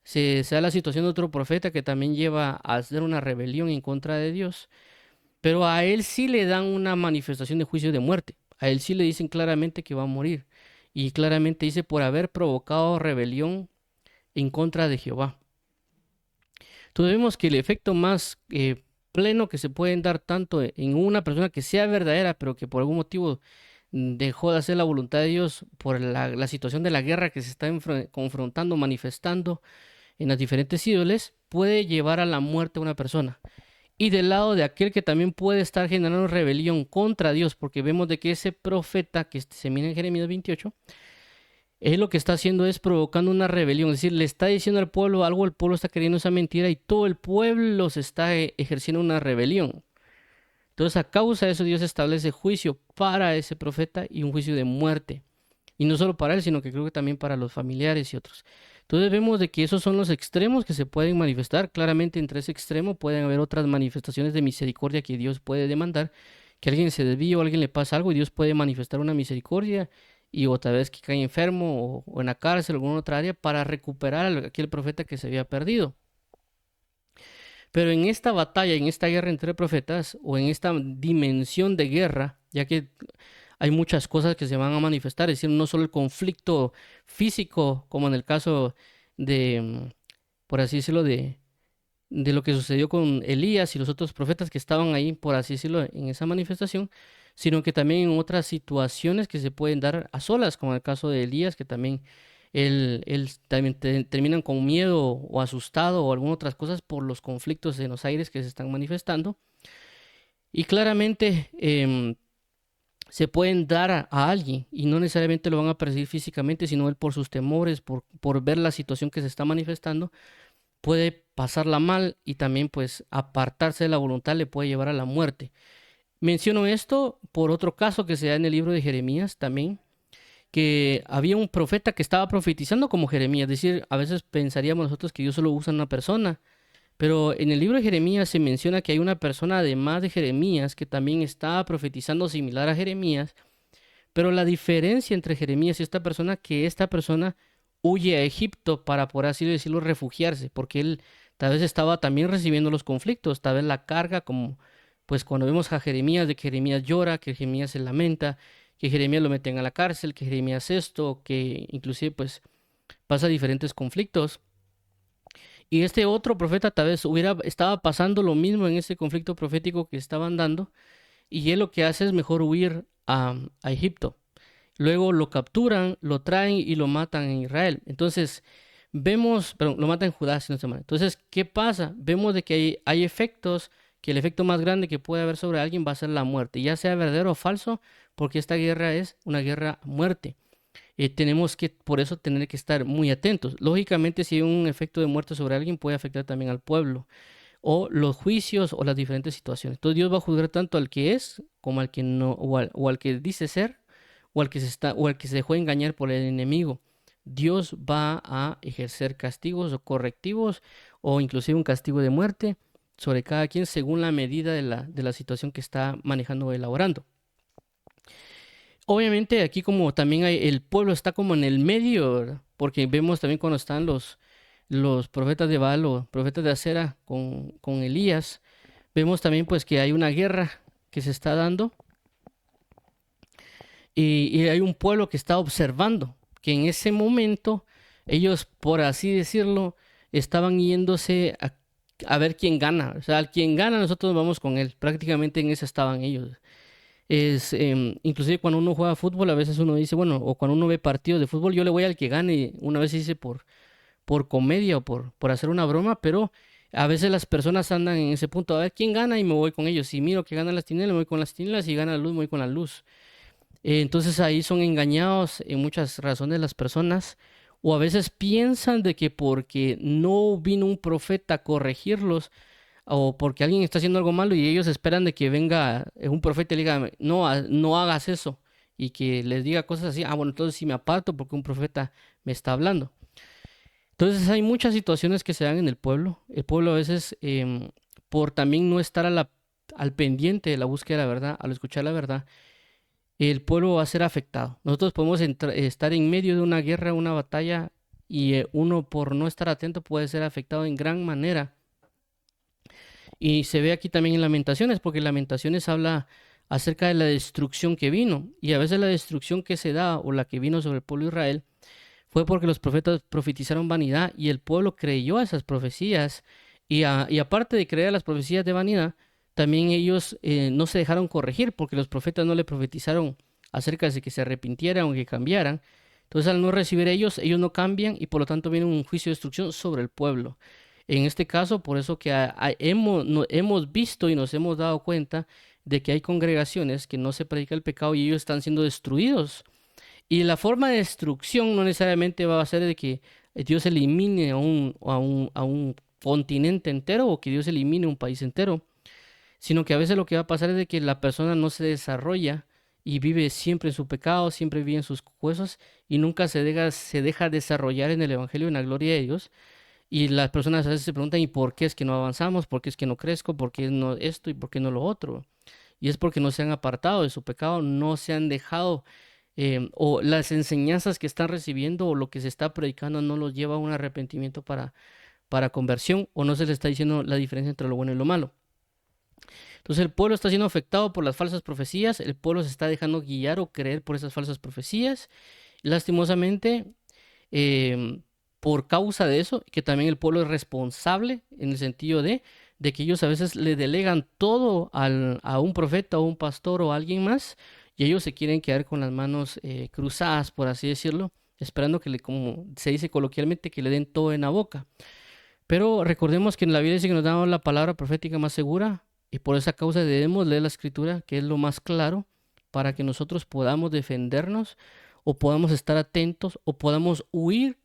se da la situación de otro profeta que también lleva a hacer una rebelión en contra de Dios, pero a él sí le dan una manifestación de juicio de muerte. A él sí le dicen claramente que va a morir. Y claramente dice por haber provocado rebelión en contra de Jehová. Entonces vemos que el efecto más pleno que se pueden dar tanto en una persona que sea verdadera, pero que por algún motivo dejó de hacer la voluntad de Dios por la situación de la guerra que se está confrontando, manifestando en las diferentes ídoles, puede llevar a la muerte a una persona. Y del lado de aquel que también puede estar generando rebelión contra Dios, porque vemos de que ese profeta que se mira en Jeremías 28, él lo que está haciendo es provocando una rebelión, es decir, le está diciendo al pueblo algo, el pueblo está creyendo esa mentira y todo el pueblo se está ejerciendo una rebelión. Entonces, a causa de eso, Dios establece juicio para ese profeta y un juicio de muerte. Y no solo para él, sino que creo que también para los familiares y otros. Entonces vemos de que esos son los extremos que se pueden manifestar. Claramente entre ese extremo pueden haber otras manifestaciones de misericordia que Dios puede demandar, que alguien se desvíe o a alguien le pasa algo y Dios puede manifestar una misericordia y otra vez que cae enfermo o en la cárcel o en alguna otra área para recuperar a aquel profeta que se había perdido. Pero en esta batalla, en esta guerra entre profetas o en esta dimensión de guerra, ya que hay muchas cosas que se van a manifestar, es decir, no solo el conflicto físico, como en el caso de, por así decirlo, de lo que sucedió con Elías y los otros profetas que estaban ahí, por así decirlo, en esa manifestación, sino que también en otras situaciones que se pueden dar a solas, como en el caso de Elías, que también él también terminan con miedo o asustado o algunas otras cosas por los conflictos en los aires que se están manifestando. Y claramente se pueden dar a alguien y no necesariamente lo van a percibir físicamente, sino él por sus temores, por ver la situación que se está manifestando, puede pasarla mal y también pues apartarse de la voluntad le puede llevar a la muerte. Menciono esto por otro caso que se da en el libro de Jeremías también, que había un profeta que estaba profetizando como Jeremías, es decir, a veces pensaríamos nosotros que Dios solo usa a una persona, pero en el libro de Jeremías se menciona que hay una persona además de Jeremías que también estaba profetizando similar a Jeremías, pero la diferencia entre Jeremías y esta persona, que esta persona huye a Egipto para, por así decirlo, refugiarse, porque él tal vez estaba también recibiendo los conflictos, tal vez la carga, como pues cuando vemos a Jeremías, de que Jeremías llora, que Jeremías se lamenta, que Jeremías lo meten a la cárcel, que Jeremías esto, que inclusive pues pasa diferentes conflictos. Y este otro profeta tal vez estaba pasando lo mismo en ese conflicto profético que estaban dando, y él lo que hace es mejor huir a Egipto. Luego lo capturan, lo traen y lo matan en Israel. Entonces, vemos, perdón, lo matan en Judá, si no se mal. Entonces, ¿qué pasa? Vemos de que hay efectos, que el efecto más grande que puede haber sobre alguien va a ser la muerte, ya sea verdadero o falso, porque esta guerra es una guerra a muerte. Tenemos que, por eso, tener que estar muy atentos. Lógicamente, si hay un efecto de muerte sobre alguien, puede afectar también al pueblo, o los juicios o las diferentes situaciones. Entonces, Dios va a juzgar tanto al que es como al que no, o al que dice ser o al que se dejó engañar por el enemigo. Dios va a ejercer castigos o correctivos o inclusive un castigo de muerte sobre cada quien según la medida de la situación que está manejando o elaborando. Obviamente aquí como también el pueblo está como en el medio, ¿verdad? Porque vemos también cuando están los profetas de Baal o profetas de Acera con Elías, vemos también pues que hay una guerra que se está dando y hay un pueblo que está observando, que en ese momento ellos, por así decirlo, estaban yéndose a ver quién gana. O sea, al quien gana nosotros vamos con él. Prácticamente en eso estaban ellos. Inclusive cuando uno juega fútbol, a veces uno dice, bueno, o cuando uno ve partidos de fútbol, yo le voy al que gane. Una vez hice por comedia o por hacer una broma, pero a veces las personas andan en ese punto, a ver quién gana y me voy con ellos. Si miro que ganan las tinieblas, me voy con las tinieblas, y gana la luz, me voy con la luz. Entonces ahí son engañados en muchas razones las personas, o a veces piensan de que porque no vino un profeta a corregirlos, o porque alguien está haciendo algo malo y ellos esperan de que venga un profeta y le diga, no, no hagas eso, y que les diga cosas así, bueno, entonces sí me aparto porque un profeta me está hablando. Entonces hay muchas situaciones que se dan en el pueblo a veces por también no estar al pendiente de la búsqueda de la verdad, al escuchar la verdad, el pueblo va a ser afectado. Nosotros podemos estar en medio de una guerra, una batalla, y uno por no estar atento puede ser afectado en gran manera. Y se ve aquí también en Lamentaciones, porque Lamentaciones habla acerca de la destrucción que vino. Y a veces la destrucción que se da o la que vino sobre el pueblo de Israel fue porque los profetas profetizaron vanidad y el pueblo creyó a esas profecías. Y aparte de creer a las profecías de vanidad, también ellos no se dejaron corregir porque los profetas no le profetizaron acerca de que se arrepintieran o que cambiaran. Entonces al no recibir ellos no cambian y por lo tanto viene un juicio de destrucción sobre el pueblo. En este caso, por eso que hemos visto y nos hemos dado cuenta de que hay congregaciones que no se predica el pecado y ellos están siendo destruidos. Y la forma de destrucción no necesariamente va a ser de que Dios elimine a un continente entero o que Dios elimine un país entero, sino que a veces lo que va a pasar es de que la persona no se desarrolla y vive siempre en su pecado, siempre vive en sus cosas y nunca se deja desarrollar en el Evangelio, en la gloria de Dios. Y las personas a veces se preguntan, ¿y por qué es que no avanzamos? ¿Por qué es que no crezco? ¿Por qué no esto y por qué no lo otro? Y es porque no se han apartado de su pecado, no se han dejado, o las enseñanzas que están recibiendo o lo que se está predicando no los lleva a un arrepentimiento para conversión, o no se les está diciendo la diferencia entre lo bueno y lo malo. Entonces el pueblo está siendo afectado por las falsas profecías, el pueblo se está dejando guiar o creer por esas falsas profecías. Lastimosamente, em, por causa de eso, que también el pueblo es responsable en el sentido de que ellos a veces le delegan todo a un profeta o un pastor o a alguien más, y ellos se quieren quedar con las manos cruzadas, por así decirlo, esperando que como se dice coloquialmente, que le den todo en la boca. Pero recordemos que en la Biblia dice que nos da la palabra profética más segura, y por esa causa debemos leer la escritura, que es lo más claro, para que nosotros podamos defendernos o podamos estar atentos o podamos huir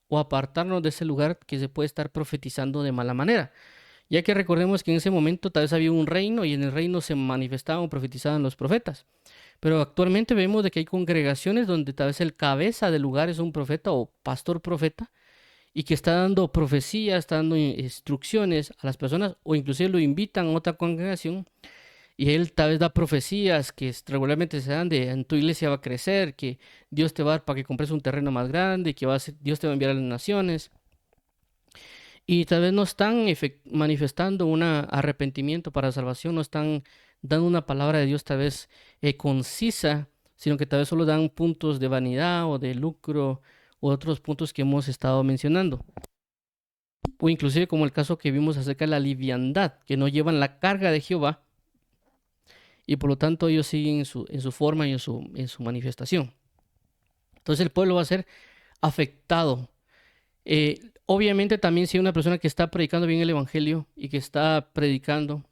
o apartarnos de ese lugar que se puede estar profetizando de mala manera. Ya que recordemos que en ese momento tal vez había un reino y en el reino se manifestaban o profetizaban los profetas. Pero actualmente vemos de que hay congregaciones donde tal vez el cabeza del lugar es un profeta o pastor profeta y que está dando profecías, está dando instrucciones a las personas o inclusive lo invitan a otra congregación y él tal vez da profecías que regularmente se dan de en tu iglesia va a crecer, que Dios te va a dar para que compres un terreno más grande, que Dios te va a enviar a las naciones. Y tal vez no están manifestando un arrepentimiento para salvación, no están dando una palabra de Dios tal vez concisa, sino que tal vez solo dan puntos de vanidad o de lucro u otros puntos que hemos estado mencionando. O inclusive como el caso que vimos acerca de la liviandad, que no llevan la carga de Jehová y por lo tanto ellos siguen en su forma y en su manifestación. Entonces el pueblo va a ser afectado. Obviamente también si hay una persona que está predicando bien el Evangelio y que está predicando,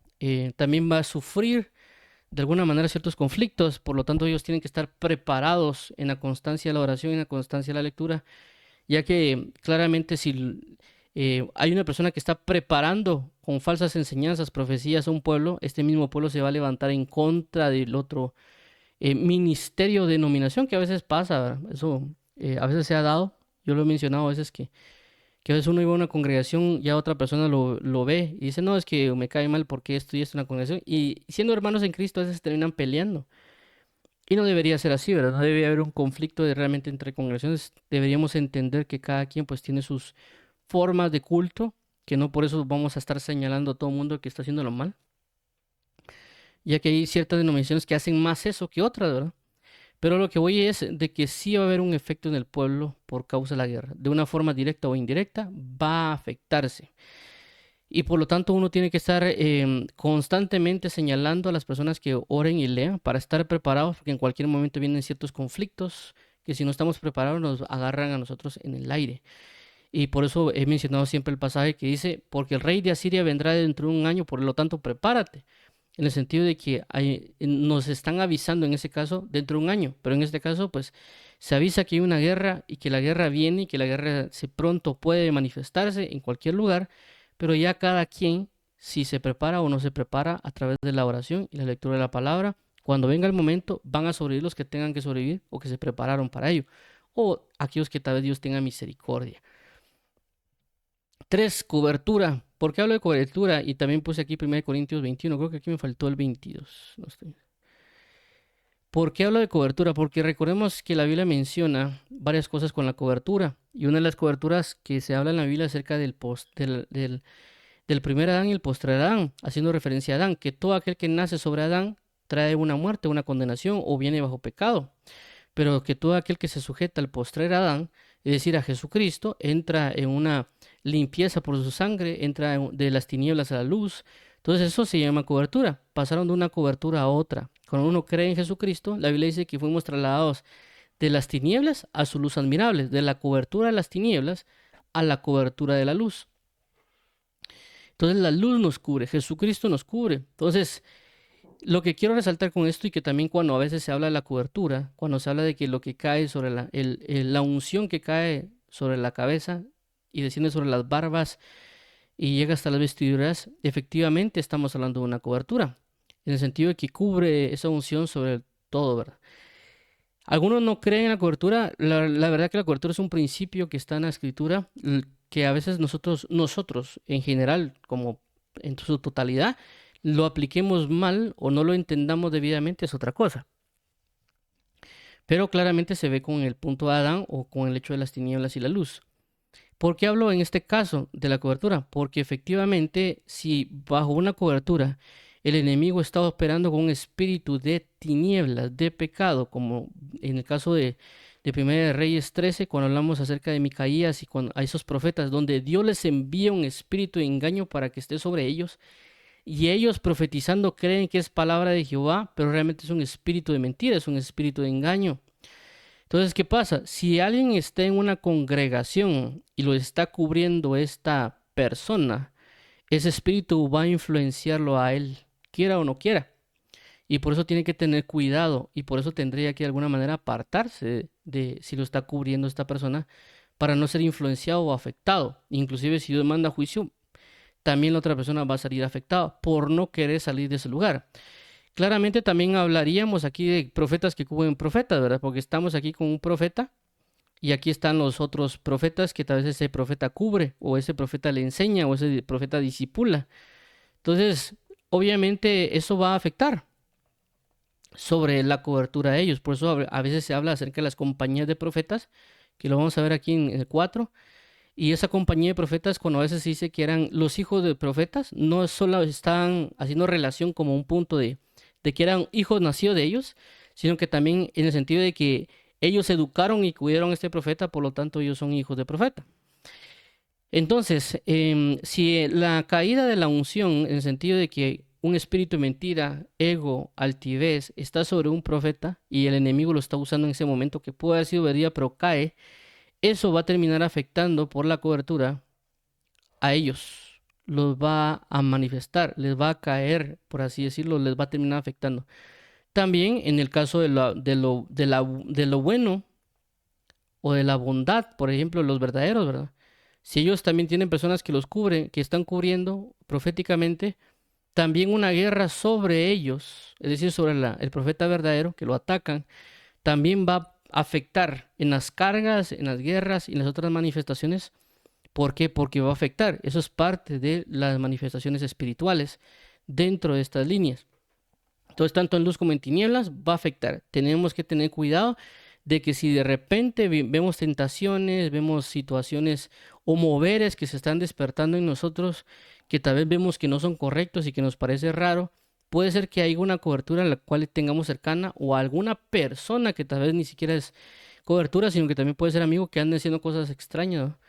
también va a sufrir de alguna manera ciertos conflictos, por lo tanto ellos tienen que estar preparados en la constancia de la oración y en la constancia de la lectura, ya que claramente si hay una persona que está preparando con falsas enseñanzas, profecías a un pueblo, este mismo pueblo se va a levantar en contra del otro ministerio de denominación, que a veces pasa, ¿verdad? Eso a veces se ha dado, yo lo he mencionado a veces que a veces uno iba a una congregación, ya otra persona lo ve y dice, no, es que me cae mal porque esto y esto en la congregación. Y siendo hermanos en Cristo, a veces terminan peleando. Y no debería ser así, ¿verdad? No debería haber un conflicto realmente entre congregaciones. Deberíamos entender que cada quien pues tiene sus formas de culto, que no por eso vamos a estar señalando a todo el mundo que está haciéndolo mal. Ya que hay ciertas denominaciones que hacen más eso que otras, ¿verdad? Pero lo que voy es de que sí va a haber un efecto en el pueblo por causa de la guerra. De una forma directa o indirecta, va a afectarse. Y por lo tanto uno tiene que estar constantemente señalando a las personas que oren y lean para estar preparados, porque en cualquier momento vienen ciertos conflictos que si no estamos preparados nos agarran a nosotros en el aire. Y por eso he mencionado siempre el pasaje que dice, porque el rey de Asiria vendrá dentro de un año, por lo tanto prepárate. En el sentido de que nos están avisando en ese caso dentro de un año, pero en este caso pues se avisa que hay una guerra y que la guerra viene y que la guerra se pronto puede manifestarse en cualquier lugar, pero ya cada quien si se prepara o no se prepara a través de la oración y la lectura de la palabra, cuando venga el momento van a sobrevivir los que tengan que sobrevivir o que se prepararon para ello, o aquellos que tal vez Dios tenga misericordia. 3. Cobertura. ¿Por qué hablo de cobertura? Y también puse aquí 1 Corintios 21. Creo que aquí me faltó el 22. No estoy. ¿Por qué hablo de cobertura? Porque recordemos que la Biblia menciona varias cosas con la cobertura. Y una de las coberturas que se habla en la Biblia acerca del primer Adán y el postrer Adán, haciendo referencia a Adán, que todo aquel que nace sobre Adán trae una muerte, una condenación o viene bajo pecado. Pero que todo aquel que se sujeta al postrer Adán, es decir, a Jesucristo, entra en una limpieza por su sangre, entra de las tinieblas a la luz. Entonces eso se llama cobertura. Pasaron de una cobertura a otra. Cuando uno cree en Jesucristo, la Biblia dice que fuimos trasladados de las tinieblas a su luz admirable, de la cobertura de las tinieblas a la cobertura de la luz. Entonces la luz nos cubre, Jesucristo nos cubre. Entonces, lo que quiero resaltar con esto y que también cuando a veces se habla de la cobertura, cuando se habla de que lo que cae sobre la unción que cae sobre la cabeza y desciende sobre las barbas y llega hasta las vestiduras, efectivamente estamos hablando de una cobertura, en el sentido de que cubre esa unción sobre todo, ¿verdad? Algunos no creen en la cobertura. La verdad que la cobertura es un principio que está en la escritura, que a veces nosotros en general, como en su totalidad, lo apliquemos mal o no lo entendamos debidamente es otra cosa. Pero claramente se ve con el punto de Adán o con el hecho de las tinieblas y la luz. ¿Por qué hablo en este caso de la cobertura? Porque efectivamente, si bajo una cobertura el enemigo está operando con un espíritu de tinieblas, de pecado, como en el caso de 1 de Reyes 13, cuando hablamos acerca de Micaías y a esos profetas, donde Dios les envía un espíritu de engaño para que esté sobre ellos, y ellos profetizando creen que es palabra de Jehová, pero realmente es un espíritu de mentira, es un espíritu de engaño. Entonces, ¿qué pasa? Si alguien está en una congregación y lo está cubriendo esta persona, ese espíritu va a influenciarlo a él, quiera o no quiera. Y por eso tiene que tener cuidado y por eso tendría que de alguna manera apartarse de si lo está cubriendo esta persona para no ser influenciado o afectado. Inclusive si Dios manda juicio, también la otra persona va a salir afectada por no querer salir de ese lugar. Claramente también hablaríamos aquí de profetas que cubren profetas, ¿verdad? Porque estamos aquí con un profeta y aquí están los otros profetas que tal vez ese profeta cubre o ese profeta le enseña o ese profeta disipula. Entonces, obviamente eso va a afectar sobre la cobertura de ellos. Por eso a veces se habla acerca de las compañías de profetas, que lo vamos a ver aquí en el 4. Y esa compañía de profetas, cuando a veces se dice que eran los hijos de profetas, no solo estaban haciendo relación como un punto de que eran hijos nacidos de ellos, sino que también en el sentido de que ellos educaron y cuidaron a este profeta, por lo tanto ellos son hijos de profeta. Entonces, si la caída de la unción, en el sentido de que un espíritu de mentira, ego, altivez, está sobre un profeta y el enemigo lo está usando en ese momento, que puede haber sido verdad, pero cae, eso va a terminar afectando por la cobertura a ellos. Los va a manifestar, les va a caer, por así decirlo, les va a terminar afectando. También en el caso de lo bueno o de la bondad, por ejemplo, los verdaderos, ¿verdad? Si ellos también tienen personas que los cubren, que están cubriendo proféticamente, también una guerra sobre ellos, es decir, sobre el profeta verdadero, que lo atacan, también va a afectar en las cargas, en las guerras y en las otras manifestaciones. ¿Por qué? Porque va a afectar. Eso es parte de las manifestaciones espirituales dentro de estas líneas. Entonces, tanto en luz como en tinieblas va a afectar. Tenemos que tener cuidado de que si de repente vemos tentaciones, vemos situaciones o moveres que se están despertando en nosotros, que tal vez vemos que no son correctos y que nos parece raro, puede ser que haya una cobertura en la cual tengamos cercana o alguna persona que tal vez ni siquiera es cobertura, sino que también puede ser amigo que ande haciendo cosas extrañas, ¿no?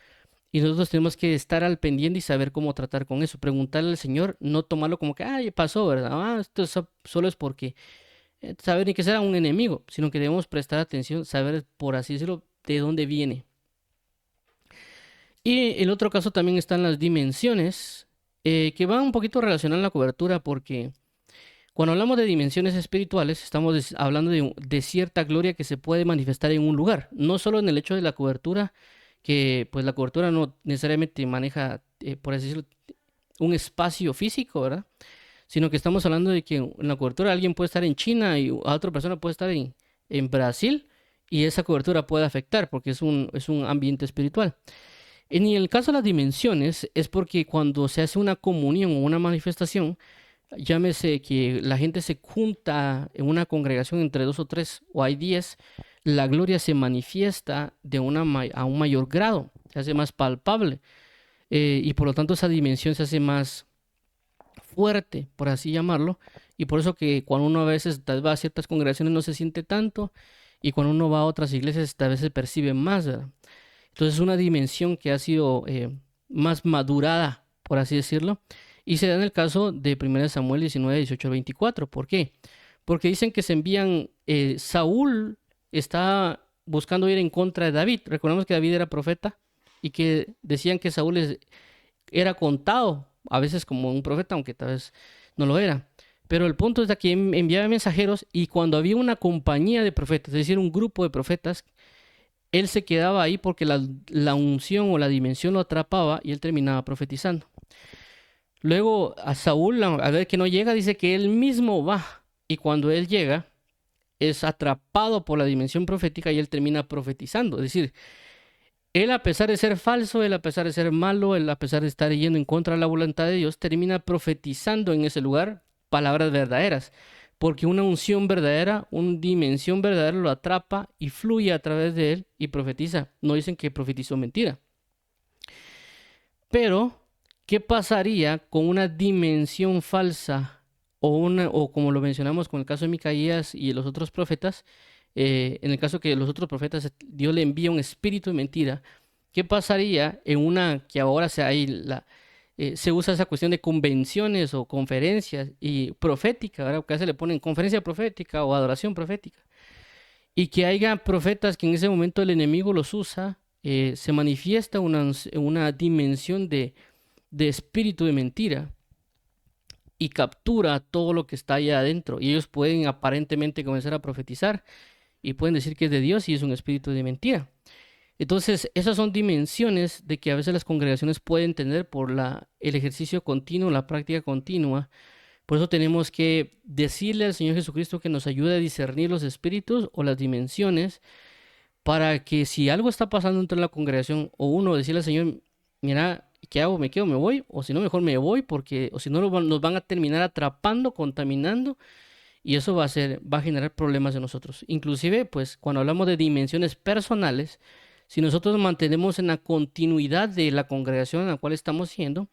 Y nosotros tenemos que estar al pendiente y saber cómo tratar con eso. Preguntarle al Señor, no tomarlo como que, ay, pasó, ¿verdad? Ah, esto solo es porque saber ni que será un enemigo, sino que debemos prestar atención, saber, por así decirlo, de dónde viene. Y el otro caso también están las dimensiones, que van un poquito relacionadas a la cobertura, porque cuando hablamos de dimensiones espirituales, estamos hablando de cierta gloria que se puede manifestar en un lugar, no solo en el hecho de la cobertura, que pues la cobertura no necesariamente maneja, por así decirlo, un espacio físico, ¿verdad? Sino que estamos hablando de que en la cobertura alguien puede estar en China y a otra persona puede estar en Brasil y esa cobertura puede afectar porque es un ambiente espiritual. En el caso de las dimensiones es porque cuando se hace una comunión o una manifestación, llámese que la gente se junta en una congregación entre dos o tres o hay 10, la gloria se manifiesta a un mayor grado, se hace más palpable y por lo tanto esa dimensión se hace más fuerte, por así llamarlo, y por eso que cuando uno a veces tal vez va a ciertas congregaciones no se siente tanto y cuando uno va a otras iglesias tal vez se percibe más, ¿verdad? Entonces es una dimensión que ha sido más madurada, por así decirlo, y se da en el caso de 1 Samuel 19, 18 al 24. ¿Por qué? Porque dicen que se envían, Saúl está buscando ir en contra de David. Recordemos que David era profeta y que decían que Saúl era contado a veces como un profeta, aunque tal vez no lo era. Pero el punto es de que enviaba mensajeros y cuando había una compañía de profetas, es decir, un grupo de profetas, él se quedaba ahí porque la unción o la dimensión lo atrapaba y él terminaba profetizando. Luego a Saúl, a ver que no llega, dice que él mismo va. Y cuando él llega, es atrapado por la dimensión profética y él termina profetizando. Es decir, él a pesar de ser falso, él a pesar de ser malo, él a pesar de estar yendo en contra de la voluntad de Dios, termina profetizando en ese lugar palabras verdaderas. Porque una unción verdadera, una dimensión verdadera lo atrapa y fluye a través de él y profetiza. No dicen que profetizó mentira. Pero, ¿qué pasaría con una dimensión falsa o como lo mencionamos con el caso de Micaías y los otros profetas? En el caso que los otros profetas, Dios le envía un espíritu de mentira. ¿Qué pasaría en una que ahora se usa esa cuestión de convenciones o conferencias y profética, ¿verdad? Que a veces le ponen conferencia profética o adoración profética. Y que haya profetas que en ese momento el enemigo los usa, se manifiesta una dimensión de espíritu de mentira y captura todo lo que está allá adentro. Y ellos pueden aparentemente comenzar a profetizar y pueden decir que es de Dios y es un espíritu de mentira. Entonces, esas son dimensiones de que a veces las congregaciones pueden tener por el ejercicio continuo, la práctica continua. Por eso tenemos que decirle al Señor Jesucristo que nos ayude a discernir los espíritus o las dimensiones para que si algo está pasando dentro de la congregación o uno decirle al Señor, mira, ¿qué hago? ¿Me quedo? ¿Me voy? O si no, mejor me voy porque, o si no, nos van a terminar atrapando, contaminando y eso va a generar problemas en nosotros. Inclusive, pues, cuando hablamos de dimensiones personales, si nosotros nos mantenemos en la continuidad de la congregación en la cual estamos siendo,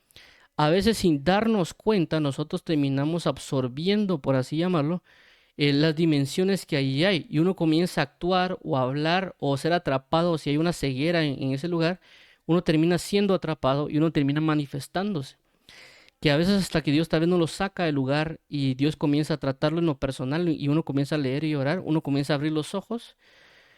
a veces sin darnos cuenta, nosotros terminamos absorbiendo, por así llamarlo, las dimensiones que allí hay. Y uno comienza a actuar o a hablar o ser atrapado. Si hay una ceguera en ese lugar, uno termina siendo atrapado y uno termina manifestándose. Que a veces hasta que Dios tal vez no lo saca del lugar y Dios comienza a tratarlo en lo personal y uno comienza a leer y orar, uno comienza a abrir los ojos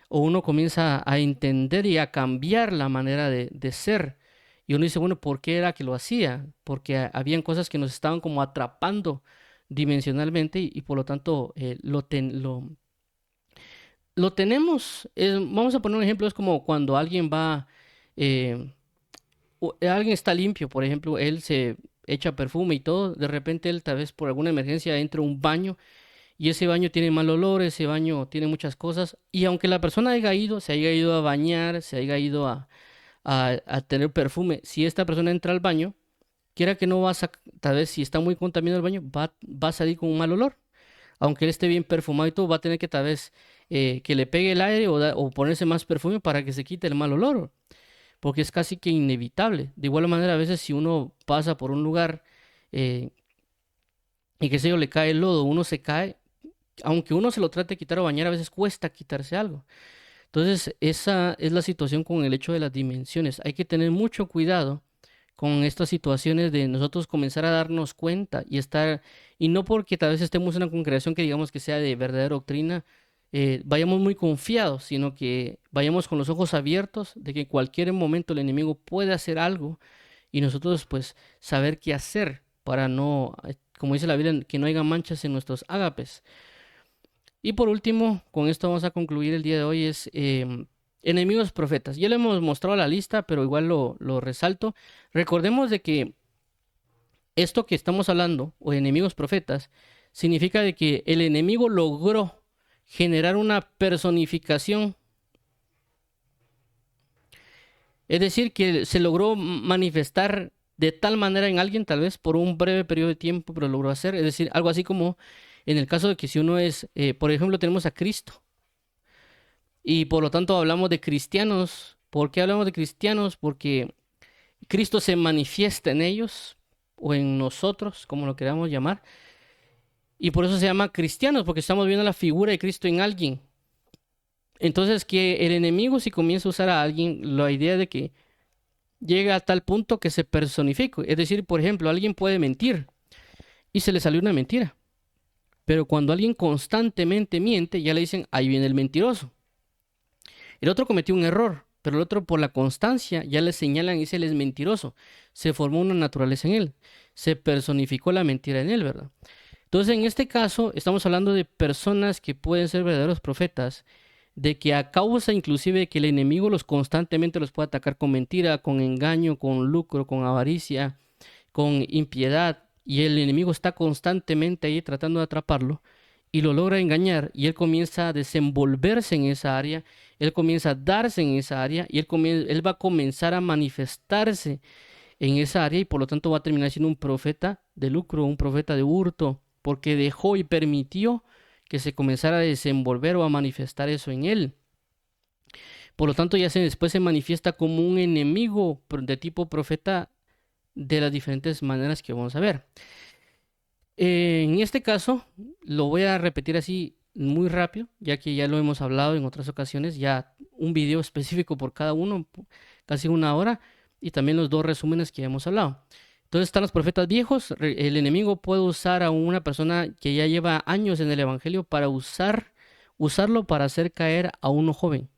o uno comienza a entender y a cambiar la manera de ser. Y uno dice, bueno, ¿por qué era que lo hacía? Porque habían cosas que nos estaban como atrapando dimensionalmente y por lo tanto lo tenemos. Vamos a poner un ejemplo, es como cuando alguien va, eh, alguien está limpio, por ejemplo, él se echa perfume y todo, de repente él tal vez por alguna emergencia entra a un baño y ese baño tiene mal olor, ese baño tiene muchas cosas y aunque la persona se haya ido a bañar, se haya ido a tener perfume, si esta persona entra al baño, quiera que no tal vez si está muy contaminado el baño, va a salir con un mal olor. Aunque él esté bien perfumado y todo, va a tener que tal vez que le pegue el aire o ponerse más perfume para que se quite el mal olor, porque es casi que inevitable. De igual manera, a veces si uno pasa por un lugar eh, y que sé yo, le cae el lodo, uno se cae, aunque uno se lo trate de quitar o bañar, a veces cuesta quitarse algo. Entonces, esa es la situación con el hecho de las dimensiones. Hay que tener mucho cuidado con estas situaciones de nosotros comenzar a darnos cuenta y no porque tal vez estemos en una congregación que digamos que sea de verdadera doctrina, vayamos muy confiados, sino que vayamos con los ojos abiertos de que en cualquier momento el enemigo puede hacer algo y nosotros pues saber qué hacer para no, como dice la Biblia, que no haya manchas en nuestros ágapes. Y por último, con esto vamos a concluir el día de hoy, es enemigos profetas. Ya le hemos mostrado la lista, pero igual lo resalto. Recordemos de que esto que estamos hablando, o de enemigos profetas, significa de que el enemigo logró generar una personificación. Es decir, que se logró manifestar de tal manera en alguien, tal vez por un breve periodo de tiempo, pero logró hacer. Es decir, algo así como en el caso de que si uno es, por ejemplo, tenemos a Cristo. Y por lo tanto hablamos de cristianos. ¿Por qué hablamos de cristianos? Porque Cristo se manifiesta en ellos o en nosotros, como lo queramos llamar. Y por eso se llama cristianos, porque estamos viendo la figura de Cristo en alguien. Entonces que el enemigo si comienza a usar a alguien, la idea de que llega a tal punto que se personifique. Es decir, por ejemplo, alguien puede mentir y se le salió una mentira. Pero cuando alguien constantemente miente, ya le dicen, ahí viene el mentiroso. El otro cometió un error, pero el otro por la constancia ya le señalan y dice él es mentiroso. Se formó una naturaleza en él. Se personificó la mentira en él, ¿verdad? Entonces, en este caso, estamos hablando de personas que pueden ser verdaderos profetas, de que a causa inclusive de que el enemigo constantemente los puede atacar con mentira, con engaño, con lucro, con avaricia, con impiedad, y el enemigo está constantemente ahí tratando de atraparlo, y lo logra engañar y él comienza a desenvolverse en esa área, él comienza a darse en esa área y él va a comenzar a manifestarse en esa área y por lo tanto va a terminar siendo un profeta de lucro, un profeta de hurto, porque dejó y permitió que se comenzara a desenvolver o a manifestar eso en él. Por lo tanto, después se manifiesta como un enemigo de tipo profeta de las diferentes maneras que vamos a ver. En este caso, lo voy a repetir así muy rápido, ya que ya lo hemos hablado en otras ocasiones, ya un video específico por cada uno, casi 1 hora, y también los 2 resúmenes que ya hemos hablado. Entonces están los profetas viejos. El enemigo puede usar a una persona que ya lleva años en el evangelio para usarlo para hacer caer a uno joven,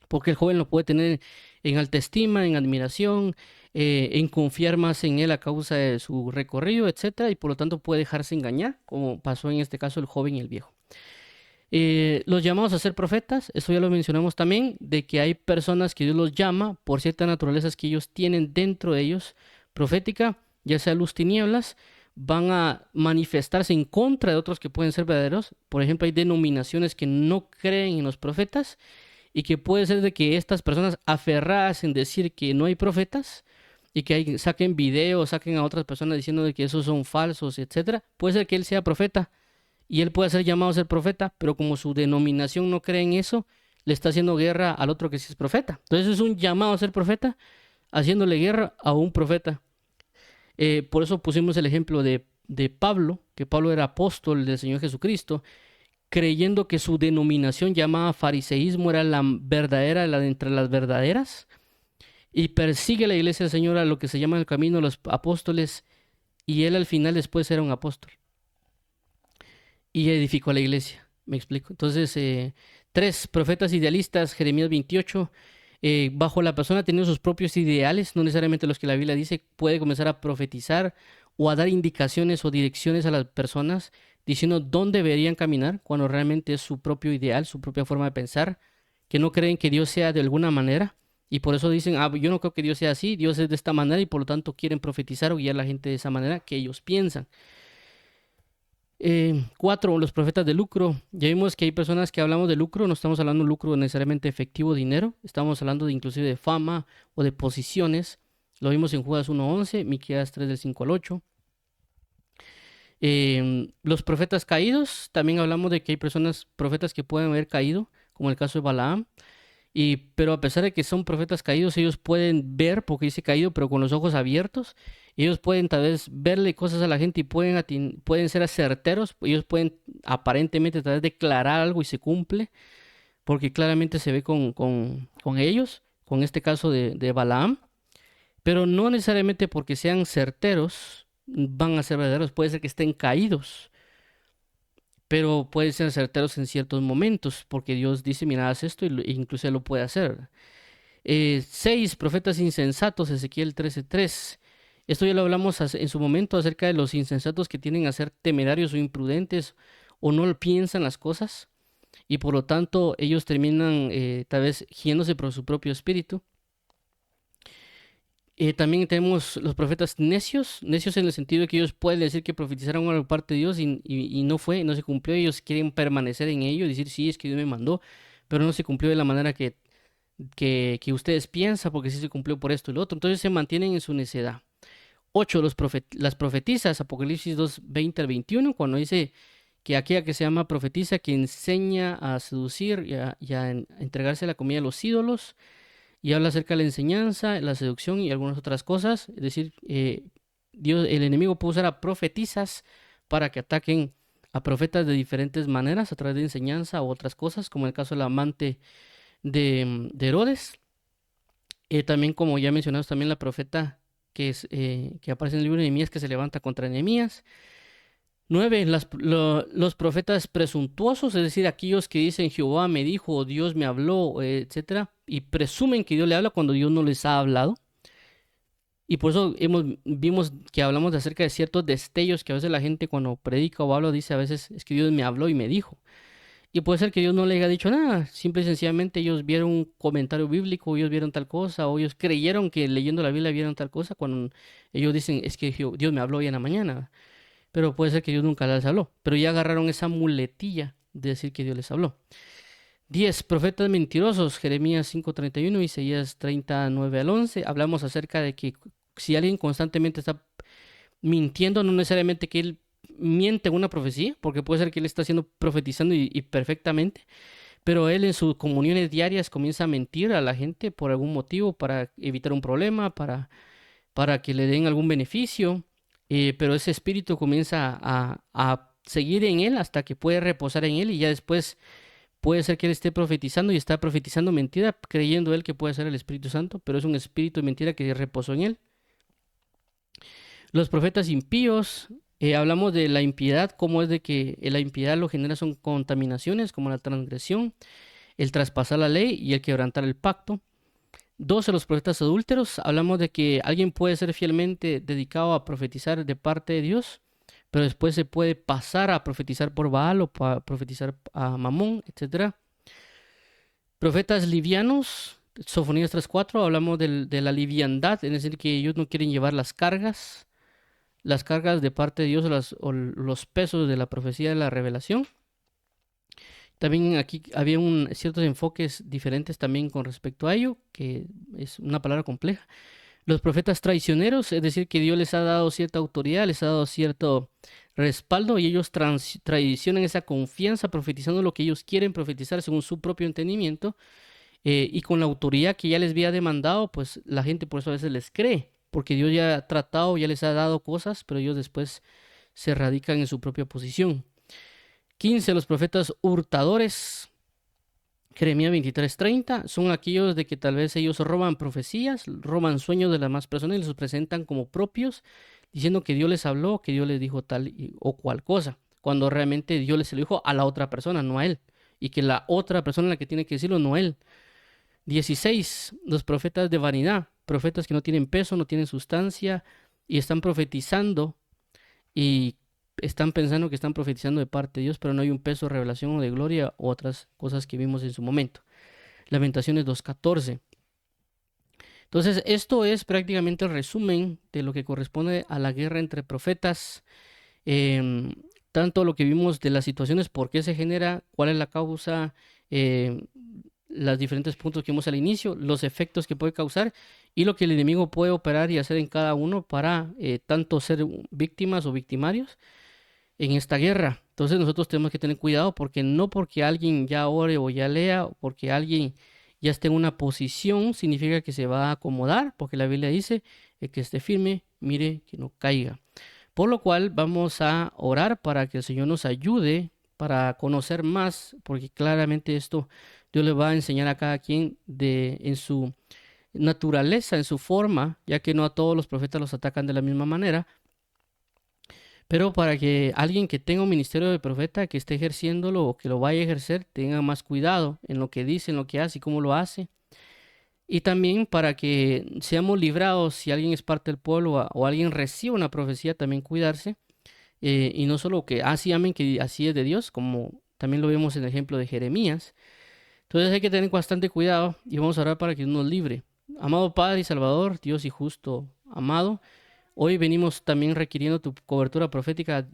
porque el joven lo puede tener en alta estima, en admiración, en confiar más en él a causa de su recorrido, etcétera, y por lo tanto puede dejarse engañar, como pasó en este caso el joven y el viejo. Los llamados a ser profetas, eso ya lo mencionamos también, de que hay personas que Dios los llama por ciertas naturalezas que ellos tienen dentro de ellos, profética, ya sea luz, tinieblas, van a manifestarse en contra de otros que pueden ser verdaderos. Por ejemplo, hay denominaciones que no creen en los profetas y que puede ser de que estas personas aferradas en decir que no hay profetas y que saquen videos, saquen a otras personas diciendo de que esos son falsos, etcétera, puede ser que él sea profeta y él puede ser llamado a ser profeta, pero como su denominación no cree en eso, le está haciendo guerra al otro que sí es profeta. Entonces es un llamado a ser profeta, haciéndole guerra a un profeta. Por eso pusimos el ejemplo de Pablo, que Pablo era apóstol del Señor Jesucristo, creyendo que su denominación llamada fariseísmo era la verdadera, la de entre las verdaderas, y persigue a la iglesia del Señor a lo que se llama el camino de los apóstoles, y él al final después era un apóstol, y edificó la iglesia, me explico. Entonces, 3 profetas idealistas, Jeremías 28, bajo la persona teniendo sus propios ideales, no necesariamente los que la Biblia dice, puede comenzar a profetizar o a dar indicaciones o direcciones a las personas, diciendo dónde deberían caminar, cuando realmente es su propio ideal, su propia forma de pensar, que no creen que Dios sea de alguna manera, y por eso dicen, yo no creo que Dios sea así, Dios es de esta manera, y por lo tanto quieren profetizar o guiar a la gente de esa manera que ellos piensan. 4, los profetas de lucro. Ya vimos que hay personas que hablamos de lucro, no estamos hablando de lucro necesariamente efectivo, dinero, estamos hablando de inclusive de fama o de posiciones. Lo vimos en Judas 1:11, Miqueas 3 del 5 al 8. Los profetas caídos, también hablamos de que hay profetas que pueden haber caído, como el caso de Balaam. Pero a pesar de que son profetas caídos, ellos pueden ver, porque dice caído, pero con los ojos abiertos. Ellos pueden tal vez verle cosas a la gente y pueden ser certeros. Ellos pueden aparentemente tal vez declarar algo y se cumple, porque claramente se ve con ellos, con este caso de Balaam. Pero no necesariamente porque sean certeros van a ser verdaderos. Puede ser que estén caídos, pero pueden ser certeros en ciertos momentos, porque Dios dice, mira, haz esto, e incluso Él lo puede hacer. 6 profetas insensatos, Ezequiel 13:3. Esto ya lo hablamos en su momento acerca de los insensatos que tienden a ser temerarios o imprudentes o no piensan las cosas y por lo tanto ellos terminan tal vez guiándose por su propio espíritu. También tenemos los profetas necios, necios en el sentido de que ellos pueden decir que profetizaron algo de parte de Dios y no fue, no se cumplió. Ellos quieren permanecer en ello, decir sí, es que Dios me mandó, pero no se cumplió de la manera que ustedes piensan, porque sí se cumplió por esto y lo otro. Entonces se mantienen en su necedad. 8, las profetizas, Apocalipsis 2:20 al 21, cuando dice que aquella que se llama profetiza, que enseña a seducir y a entregarse la comida a los ídolos, y habla acerca de la enseñanza, la seducción y algunas otras cosas. Es decir, el enemigo puede usar a profetizas para que ataquen a profetas de diferentes maneras, a través de enseñanza u otras cosas, como el caso del amante de Herodes. También, como ya mencionamos, también la profeta que aparece en el libro de Nehemías, que se levanta contra Nehemías. 9, los profetas presuntuosos, es decir, aquellos que dicen Jehová me dijo, o Dios me habló, etcétera, y presumen que Dios le habla cuando Dios no les ha hablado. Y por eso vimos que hablamos acerca de ciertos destellos que a veces la gente cuando predica o habla dice a veces es que Dios me habló y me dijo. Y puede ser que Dios no le haya dicho nada, simple y sencillamente ellos vieron un comentario bíblico, ellos vieron tal cosa, o ellos creyeron que leyendo la Biblia vieron tal cosa, cuando ellos dicen es que Dios me habló hoy en la mañana. pero puede ser que Dios nunca les habló, pero ya agarraron esa muletilla de decir que Dios les habló. 10 profetas mentirosos, Jeremías 5:31, Isaías 39 al 11. Hablamos acerca de que si alguien constantemente está mintiendo, no necesariamente que él miente en una profecía, porque puede ser que él está haciendo profetizando y perfectamente, pero él en sus comuniones diarias comienza a mentir a la gente por algún motivo, para evitar un problema, para que le den algún beneficio, pero ese espíritu comienza a seguir en él hasta que puede reposar en él y ya después puede ser que él esté profetizando y está profetizando mentira, creyendo él que puede ser el Espíritu Santo, pero es un espíritu de mentira que reposó en él. Los profetas impíos, hablamos de la impiedad, cómo es de que la impiedad lo genera son contaminaciones como la transgresión, el traspasar la ley y el quebrantar el pacto. 12 los profetas adúlteros, hablamos de que alguien puede ser fielmente dedicado a profetizar de parte de Dios, pero después se puede pasar a profetizar por Baal o para profetizar a Mamón, etcétera. Profetas livianos, Sofonías 3:4, hablamos de la liviandad, es decir, que ellos no quieren llevar las cargas de parte de Dios o los pesos de la profecía de la revelación. También aquí había ciertos enfoques diferentes también con respecto a ello, que es una palabra compleja. Los profetas traicioneros, es decir, que Dios les ha dado cierta autoridad, les ha dado cierto respaldo y ellos traicionan esa confianza profetizando lo que ellos quieren profetizar según su propio entendimiento, y con la autoridad que ya les había demandado, pues la gente por eso a veces les cree, porque Dios ya ha tratado, ya les ha dado cosas, pero ellos después se radican en su propia posición. 15 los profetas hurtadores, Jeremías 23:30, son aquellos de que tal vez ellos roban profecías, roban sueños de las demás personas y los presentan como propios, diciendo que Dios les habló, que Dios les dijo tal o cual cosa, cuando realmente Dios les lo dijo a la otra persona, no a él, y que la otra persona es la que tiene que decirlo, no él. 16 los profetas de vanidad, profetas que no tienen peso, no tienen sustancia y están profetizando y están pensando que están profetizando de parte de Dios, pero no hay un peso de revelación o de gloria u otras cosas que vimos en su momento. Lamentaciones 2:14. Entonces, esto es prácticamente el resumen de lo que corresponde a la guerra entre profetas. Tanto lo que vimos de las situaciones, por qué se genera, cuál es la causa, los diferentes puntos que vimos al inicio, los efectos que puede causar y lo que el enemigo puede operar y hacer en cada uno para tanto ser víctimas o victimarios en esta guerra. Entonces nosotros tenemos que tener cuidado porque no porque alguien ya ore o ya lea, o porque alguien ya esté en una posición, significa que se va a acomodar, porque la Biblia dice que esté firme, mire que no caiga. Por lo cual vamos a orar para que el Señor nos ayude para conocer más, porque claramente esto Dios le va a enseñar a cada quien en su naturaleza, en su forma, ya que no a todos los profetas los atacan de la misma manera, pero para que alguien que tenga un ministerio de profeta, que esté ejerciéndolo o que lo vaya a ejercer, tenga más cuidado en lo que dice, en lo que hace y cómo lo hace. Y también para que seamos librados, si alguien es parte del pueblo o alguien recibe una profecía, también cuidarse. Y no solo que así amen, que así es de Dios, como también lo vemos en el ejemplo de Jeremías. Entonces hay que tener bastante cuidado y vamos a orar para que Dios nos libre. Amado Padre y Salvador, Dios y justo amado, hoy venimos también requiriendo tu cobertura profética,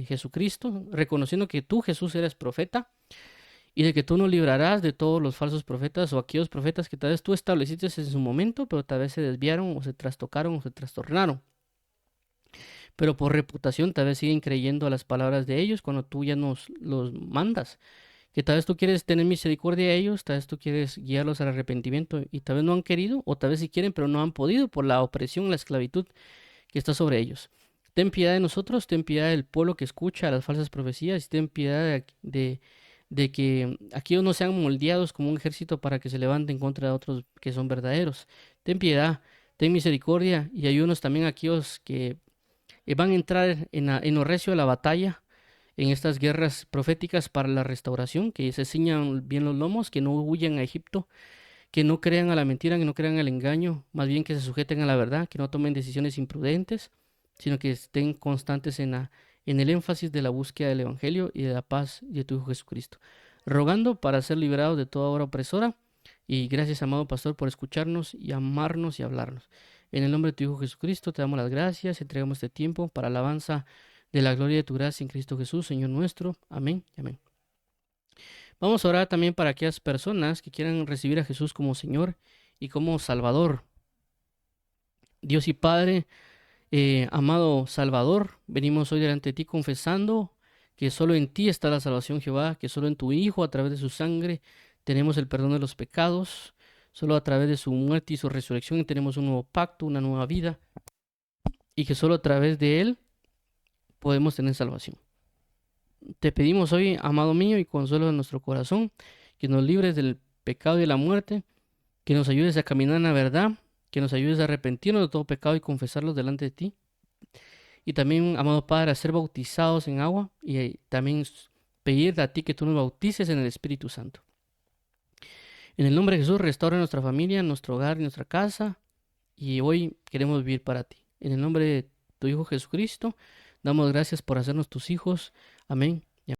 Jesucristo, reconociendo que tú, Jesús, eres profeta y de que tú nos librarás de todos los falsos profetas o aquellos profetas que tal vez tú estableciste en su momento, pero tal vez se desviaron o se trastocaron o se trastornaron. Pero por reputación tal vez siguen creyendo a las palabras de ellos cuando tú ya nos los mandas. Que tal vez tú quieres tener misericordia de ellos, tal vez tú quieres guiarlos al arrepentimiento y tal vez no han querido, o tal vez sí quieren, pero no han podido por la opresión, la esclavitud que está sobre ellos. Ten piedad de nosotros, ten piedad del pueblo que escucha las falsas profecías y ten piedad de que aquellos no sean moldeados como un ejército para que se levanten contra otros que son verdaderos. Ten piedad, ten misericordia y ayúdanos también a aquellos que van a entrar en lo recio de la batalla, en estas guerras proféticas para la restauración, que se ciñan bien los lomos, que no huyan a Egipto, que no crean a la mentira, que no crean al engaño, más bien que se sujeten a la verdad, que no tomen decisiones imprudentes, sino que estén constantes en el énfasis de la búsqueda del Evangelio y de la paz de tu Hijo Jesucristo. Rogando para ser liberados de toda obra opresora, y gracias, amado pastor, por escucharnos y amarnos y hablarnos. En el nombre de tu Hijo Jesucristo te damos las gracias, entregamos este tiempo para alabanza de la gloria de tu gracia en Cristo Jesús, Señor nuestro. Amén y amén. Vamos a orar también para aquellas personas que quieran recibir a Jesús como Señor y como Salvador. Dios y Padre, amado Salvador, venimos hoy delante de ti confesando que solo en ti está la salvación, Jehová, que solo en tu Hijo, a través de su sangre, tenemos el perdón de los pecados. Solo a través de su muerte y su resurrección tenemos un nuevo pacto, una nueva vida, y que solo a través de Él podemos tener salvación. Te pedimos hoy, amado mío y consuelo de nuestro corazón, que nos libres del pecado y de la muerte, que nos ayudes a caminar en la verdad, que nos ayudes a arrepentirnos de todo pecado y confesarlos delante de ti. Y también, amado Padre, a ser bautizados en agua y también pedirte a ti que tú nos bautices en el Espíritu Santo. En el nombre de Jesús, restaura nuestra familia, nuestro hogar y nuestra casa. Y hoy queremos vivir para ti. En el nombre de tu Hijo Jesucristo, damos gracias por hacernos tus hijos. Amén